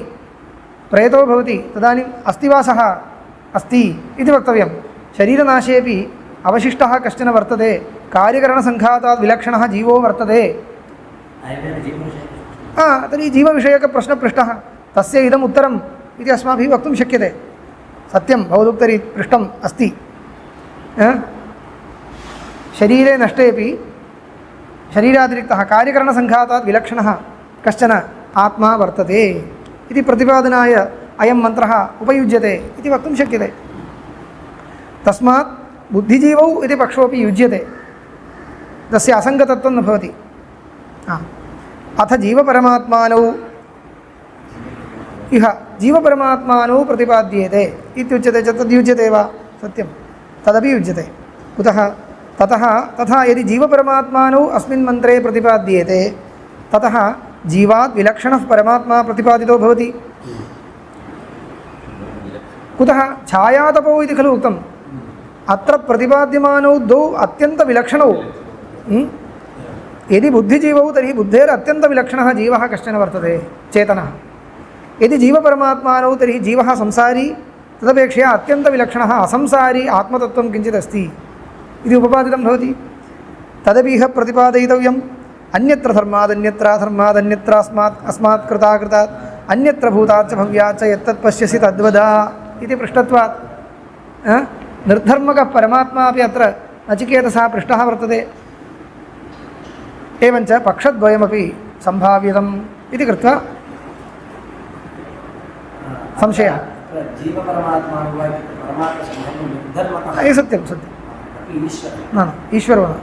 प्रयतो भवति, तदानीम् अस्ति वा सः? अस्ति इति वक्तव्यं। शरीरनाशेपि अवशिष्टः कश्चन वर्तते, कार्यकरणसङ्घातात् विलक्षणः जीवो वर्तते। तर्हि जीवविषयकप्रश्नः पृष्टः, तस्य इदम् उत्तरम् इति अस्माभिः वक्तुं शक्यते। सत्यं भवदुक्तरी पृष्टम् अस्ति। शरीरे नष्टेपि शरीरातिरिक्तः कार्यकरणसङ्घातात् विलक्षणः कश्चन आत्मा वर्तते इति प्रतिपादनाय अयं मन्त्रः उपयुज्यते इति वक्तुं शक्यते। तस्मात् बुद्धिजीवौ इति पक्षोपि युज्यते, तस्य असङ्गतत्वं न भवति। अथ जीवपरमात्मानौ इह जीवपरमात्मानौ प्रतिपाद्येते इत्युच्यते च तद्युज्यते वा? सत्यं, तदपि युज्यते। कुतः? तथा यदि जीवपरमात्मानौ अस्मिन् मन्त्रे प्रतिपाद्येते ततः जीवात् विलक्षणः परमात्मा प्रतिपादितो भवति। कुतः? छायातपौ इति खलु उक्तम्। अत्र प्रतिपाद्यमानौ द्वौ अत्यन्तविलक्षणौ। यदि बुद्धिजीवौ तर्हि बुद्धेरत्यन्तविलक्षणः जीवः कश्चन वर्तते, चेतनः। यदि जीवपरमात्मानौ तर्हि जीवः संसारी, तदपेक्षया अत्यन्तविलक्षणः असंसारी आत्मतत्त्वं किञ्चित् अस्ति इति उपपादितं भवति। तदपि इह प्रतिपादयितव्यम्। अन्यत्र धर्मादन्यत्र अस्मात् कृतात् अन्यत्र भूताच्च भव्याच्च यत्तत् पश्यसि तद्वद इति पृष्टत्वात् निर्धर्मकः परमात्मा अपि अत्र नचिकेतसः पृष्टः वर्तते। एवञ्च पक्षद्वयमपि सम्भाव्यतम् इति कृत्वा संशयः। सत्यं न ईश्वरो न।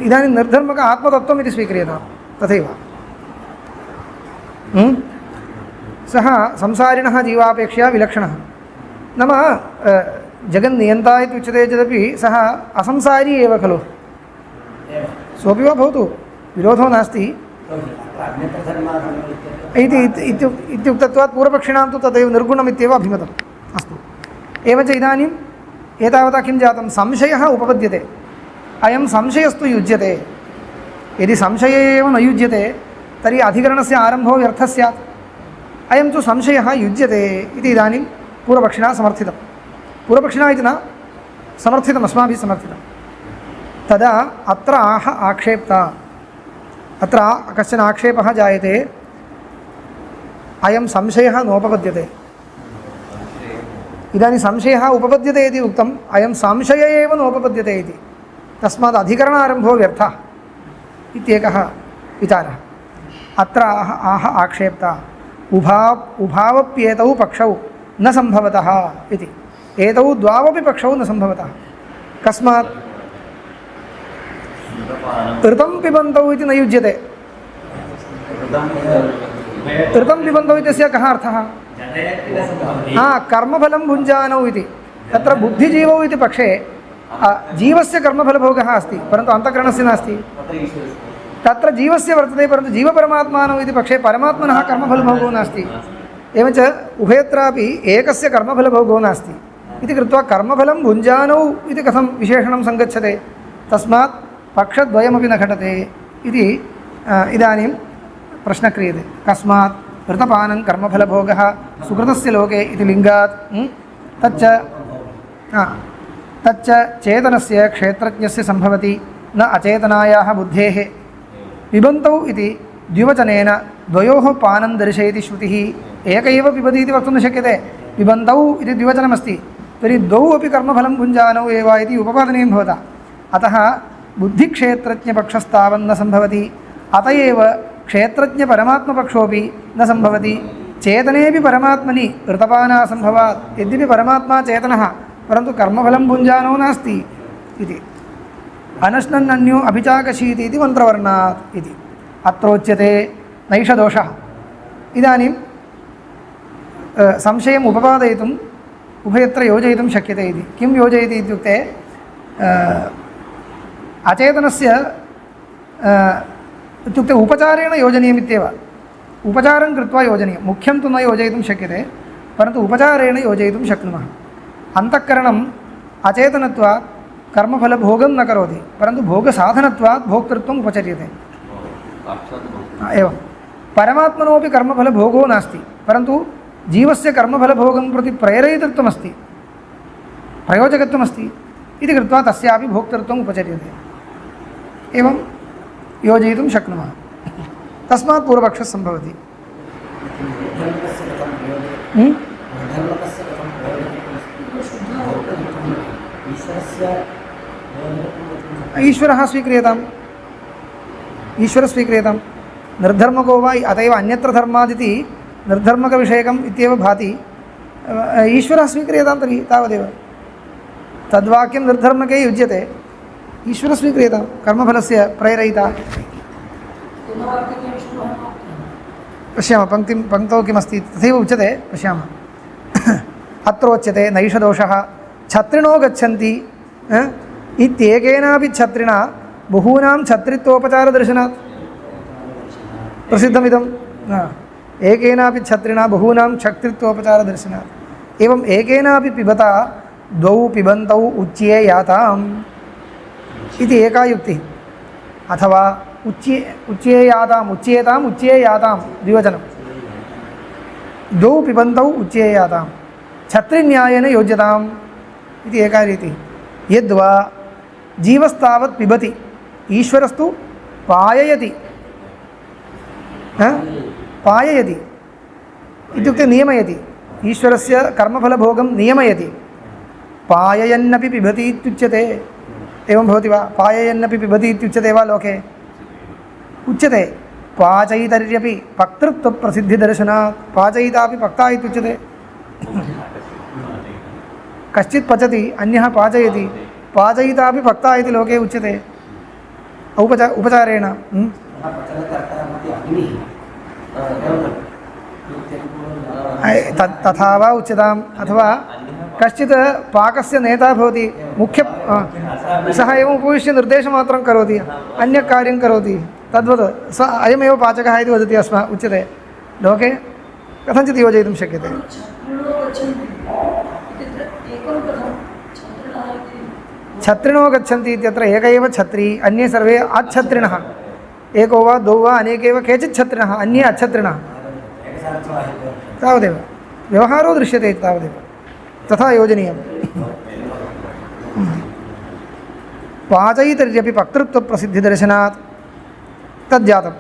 इदानीं निर्धर्मक आत्मतत्त्वम् इति स्वीक्रियते तथैव। सः संसारिणः जीवापेक्षया विलक्षणः। नाम जगन्नियन्ता इत्युच्यते चेदपि सः असंसारी एव खलु। सोऽपि वा भवतु, विरोधो नास्ति इत्युक्तत्वात् पूर्वपक्षिणां तु तदेव निर्गुणमित्येव अभिमतम्। अस्तु, एवञ्च इदानीम् एतावता किं जातं? संशयः उपपद्यते। अयं संशयस्तु युज्यते। यदि संशये एव न युज्यते तर्हि अधिकरणस्य आरम्भो व्यर्थः स्यात्। अयं तु संशयः युज्यते इति इदानीं पूर्वपक्षिणा समर्थितं। पूर्वपक्षिणा इति न समर्थितम्, अस्माभिः समर्थितं। तदा अत्र आक्षेप्ता, अत्र कश्चन आक्षेपः जायते। अयं संशयः नोपपद्यते। इदानीं संशयः उपपद्यते इति उक्तम्, अयं संशय एव नोपपद्यते इति। तस्मात् अधिकरणारम्भो व्यर्थः इत्येकः विचारः। अत्र आक्षेप्ता उभावप्येतौ पक्षौ न सम्भवतः इति। एतौ द्वावपि पक्षौ न सम्भवतः। कस्मात्? ऋतं पिबन्तौ इति न युज्यते। ऋतं पिबन्तौ इत्यस्य कः अर्थः? कर्मफलं भुञ्जानौ इति। तत्र बुद्धिजीवौ इति पक्षे जीवस्य कर्मफलभोगः अस्ति, परन्तु अन्तःकरणस्य नास्ति। तत्र जीवस्य वर्तते, परन्तु जीवपरमात्मानौ इति पक्षे परमात्मनः कर्मफलभोगो नास्ति। एवञ्च उभयत्रापि एकस्य कर्मफलभोगो नास्ति इति कृत्वा कर्मफलं भुञ्जानौ इति कथं विशेषणं सङ्गच्छते? तस्मात् पक्षद्वयमपि न घटते इति इदानीं प्रश्नः क्रियते। कस्मात्? ऋतपानं कर्मफलभोगः सुकृतस्य लोके इति लिङ्गात्। तच्च चेतनस्य क्षेत्रज्ञस्य सम्भवति, न अचेतनायाः बुद्धेः। पिबन्तौ इति द्विवचनेन द्वयोः पानं दर्शयति श्रुतिः। एक एव पिबति इति वक्तुं न शक्यते। पिबन्तौ इति द्विवचनमस्ति, तर्हि द्वौ अपि कर्मफलं भुञ्जानौ एव इति उपपादनीयं भवता। अतः बुद्धिक्षेत्रज्ञपक्षस्तावन्न सम्भवति। अत एव क्षेत्रज्ञपरमात्मपक्षोऽपि न सम्भवति। चेतनेऽपि परमात्मनि ऋतपानासम्भवात्। यद्यपि परमात्मा चेतनः, परन्तु कर्मफलं भुञ्जानो नास्ति इति। अनश्नन्नन्यो अभिचाकशीति इति मन्त्रवर्णात् इति अत्रोच्यते नैष दोषः। इदानीं संशयम् उपपादयितुम् उभयत्र योजयितुं शक्यते इति। किं योजयति इत्युक्ते अचेतनस्य इत्युक्ते उपचारेण योजनीयमित्येव। उपचारं कृत्वा योजनीयं। मुख्यं तु न योजयितुं शक्यते, परन्तु उपचारेण योजयितुं शक्नुमः। अन्तःकरणम् अचेतनत्वात् कर्मफलभोगं न करोति, परन्तु भोगसाधनत्वात् भोक्तृत्वम् उपचर्यते। एवं परमात्मनोपि कर्मफलभोगो नास्ति, परन्तु जीवस्य कर्मफलभोगं प्रति प्रेरयितृत्वमस्ति। प्रयोजकत्वमस्ति इति कृत्वा तस्यापि भोक्तृत्वम् उपचर्यते। एवं योजयितुं शक्नुमः। तस्मात् पूर्वपक्षः सम्भवति। ईश्वरः स्वीक्रियताम्, ईश्वरः स्वीक्रियताम्। निर्धर्मको वा अत एव अन्यत्र धर्मादिति निर्धर्मकविषयकम् इत्येव भाति। ईश्वरः स्वीक्रियतां तर्हि तावदेव। तद्वाक्यं निर्धर्मके युज्यते, ईश्वरः स्वीक्रियतां कर्मफलस्य प्रेरयिता। पश्यामः पङ्क्तौ किमस्ति तथैव उच्यते, पश्यामः। अत्रोच्यते नैषदोषः छत्रिणो गच्छन्ति इत्येकेनापि छत्रिणा बहूनां छत्रित्वोपचारदर्शनात् प्रसिद्धमिदं। एकेनापि छत्रिणा बहूनां छत्रित्वोपचारदर्शनात्। एवम् एकेनापि पिबता द्वौ पिबन्तौ उच्येयाताम् इति एका युक्तिः। अथवा उच्येयाताम् उच्येताम् उच्येयातां द्विवचनं। द्वौ पिबन्तौ उच्येयातां छत्रिन्यायेन योज्यताम् इति एका रीतिः। यद्वा जीवस्तावत् पिबति, ईश्वरस्तु पाययति। पाययति इत्युक्ते नियमयति, ईश्वरस्य कर्मफलभोगं नियमयति। पाययन्नपि पिबति इत्युच्यते। एवं भवति वा? पाययन्नपि पिबति इत्युच्यते वा लोके? उच्यते। पाचयितर्यपि पक्तृत्वप्रसिद्धिदर्शनात् पाचयितापि पक्ता इत्युच्यते। कश्चित् पचति, अन्यः पाचयति, पाचयितापि पक्ता इति लोके उच्यते उपचारेण। तथा वा उच्यताम्। अथवा कश्चित् पाकस्य नेता भवति, मुख्य सः एवम् उपविश्य निर्देशमात्रं करोति, अन्यः कार्यं करोति, तद्वत् स अयमेव पाचकः इति वदति उच्यते लोके। कथञ्चित् योजयितुं शक्यते। छत्रिणो गच्छन्ति इत्यत्र एक एव छत्री, अन्ये सर्वे अच्छत्रिणः। एको वा द्वौ वा अनेके एव केचित् छत्रिणः, अन्ये अच्छत्रिणः। तावदेव व्यवहारो दृश्यते इति तावदेव। तथा योजनीयं। पाचयितर्यपि पक्तृत्वप्रसिद्धिदर्शनात् तज्जातं।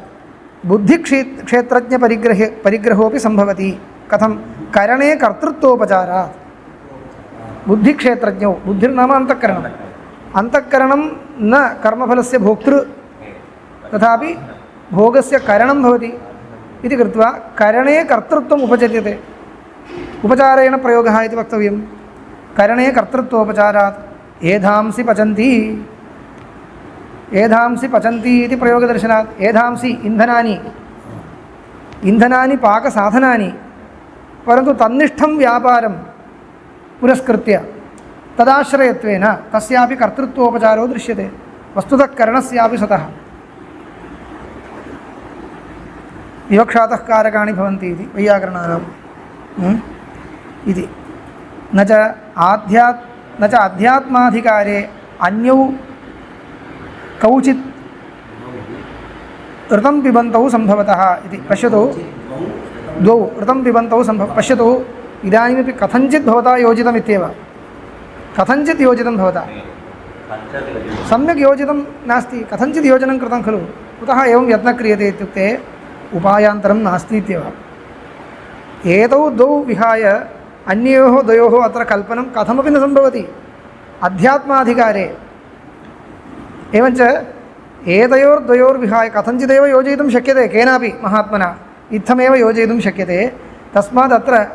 बुद्धिक्षेत्रज्ञपरिग्रहोऽपि सम्भवति। कथं? करणे कर्तृत्वोपचारात्। बुद्धिक्षेत्रज्ञौ, बुद्धिर्नाम अन्तःकरणम्। अन्तःकरणं न कर्मफलस्य भोक्तृ, तथापि भोगस्य करणं भवति इति कृत्वा करणे कर्तृत्वम् उपचर्यते। उपचारेण प्रयोगः इति वक्तव्यं। करणे कर्तृत्वोपचारात् एधांसि पचन्ति, एधांसि पचन्ति इति प्रयोगदर्शनात्। एधांसि इन्धनानि, इन्धनानि पाकसाधनानि, परन्तु तन्निष्ठं व्यापारं पुरस्कृत्य तदाश्रयत्वेन तस्यापि कर्तृत्वोपचारो दृश्यते। वस्तुतः करणस्यापि सतः विवक्षातः कारकाणि भवन्ति इति वैयाकरणानाम् इति। न च अध्यात्माधिकारे अन्यौ कौचित् ऋतं पिबन्तौ सम्भवतः इति। पश्यतु, द्वौ ऋतं पिबन्तौ पश्यतु, इदानीमपि कथञ्चित् भवता योजितमित्येव। कथञ्चित् योजितं भवता, सम्यक् योजितं नास्ति, कथञ्चित् योजनं कृतं खलु। कुतः एवं यत्नः क्रियते इत्युक्ते उपायान्तरं नास्ति इत्येव। एतौ द्वौ विहाय अन्ययोः द्वयोः अत्र कल्पनं कथमपि न सम्भवति अध्यात्माधिकारे। एवञ्च एतयोर्द्वयोर्विहाय कथञ्चिदेव योजयितुं शक्यते केनापि महात्मना, इत्थमेव योजयितुं शक्यते। तस्मात् अत्र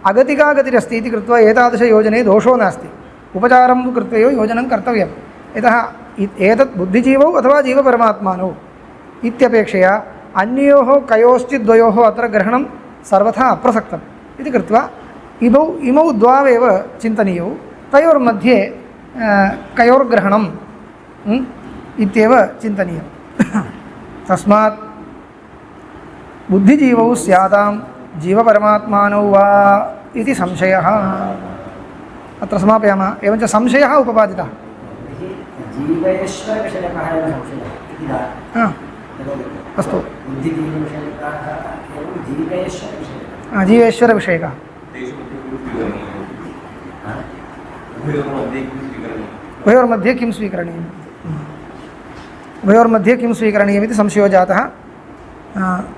अगतिकागतिरस्ति इति कृत्वा एतादृशयोजने दोषो नास्ति। उपचारं कृत्वैव योजनं कर्तव्यं। यतः एतत् बुद्धिजीवौ अथवा जीवपरमात्मानौ इत्यपेक्षया अन्ययोः कयोश्चिद्द्वयोः अत्र ग्रहणं सर्वथा अप्रसक्तम् इति कृत्वा इमौ द्वावेव चिन्तनीयौ। तयोर्मध्ये कयोर्ग्रहणम् इत्येव चिन्तनीयं। तस्मात् बुद्धिजीवौ स्यातां जीवपरमात्मानौ वा इति संशयः। अत्र समापयामः। एवञ्च संशयः उपपादितः। अस्तु, जीवेश्वरविषयकः। उभयोर्मध्ये किं स्वीकरणीयम् उभयोर्मध्ये किं स्वीकरणीयमिति संशयो जातः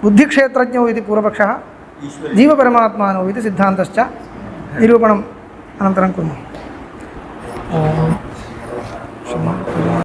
बुद्धिक्षेत्रज्ञौ इति पूर्वपक्षः जीवपरमात्मानौ इति सिद्धान्तश्च निरूपणम् अनन्तरं कुर्मः।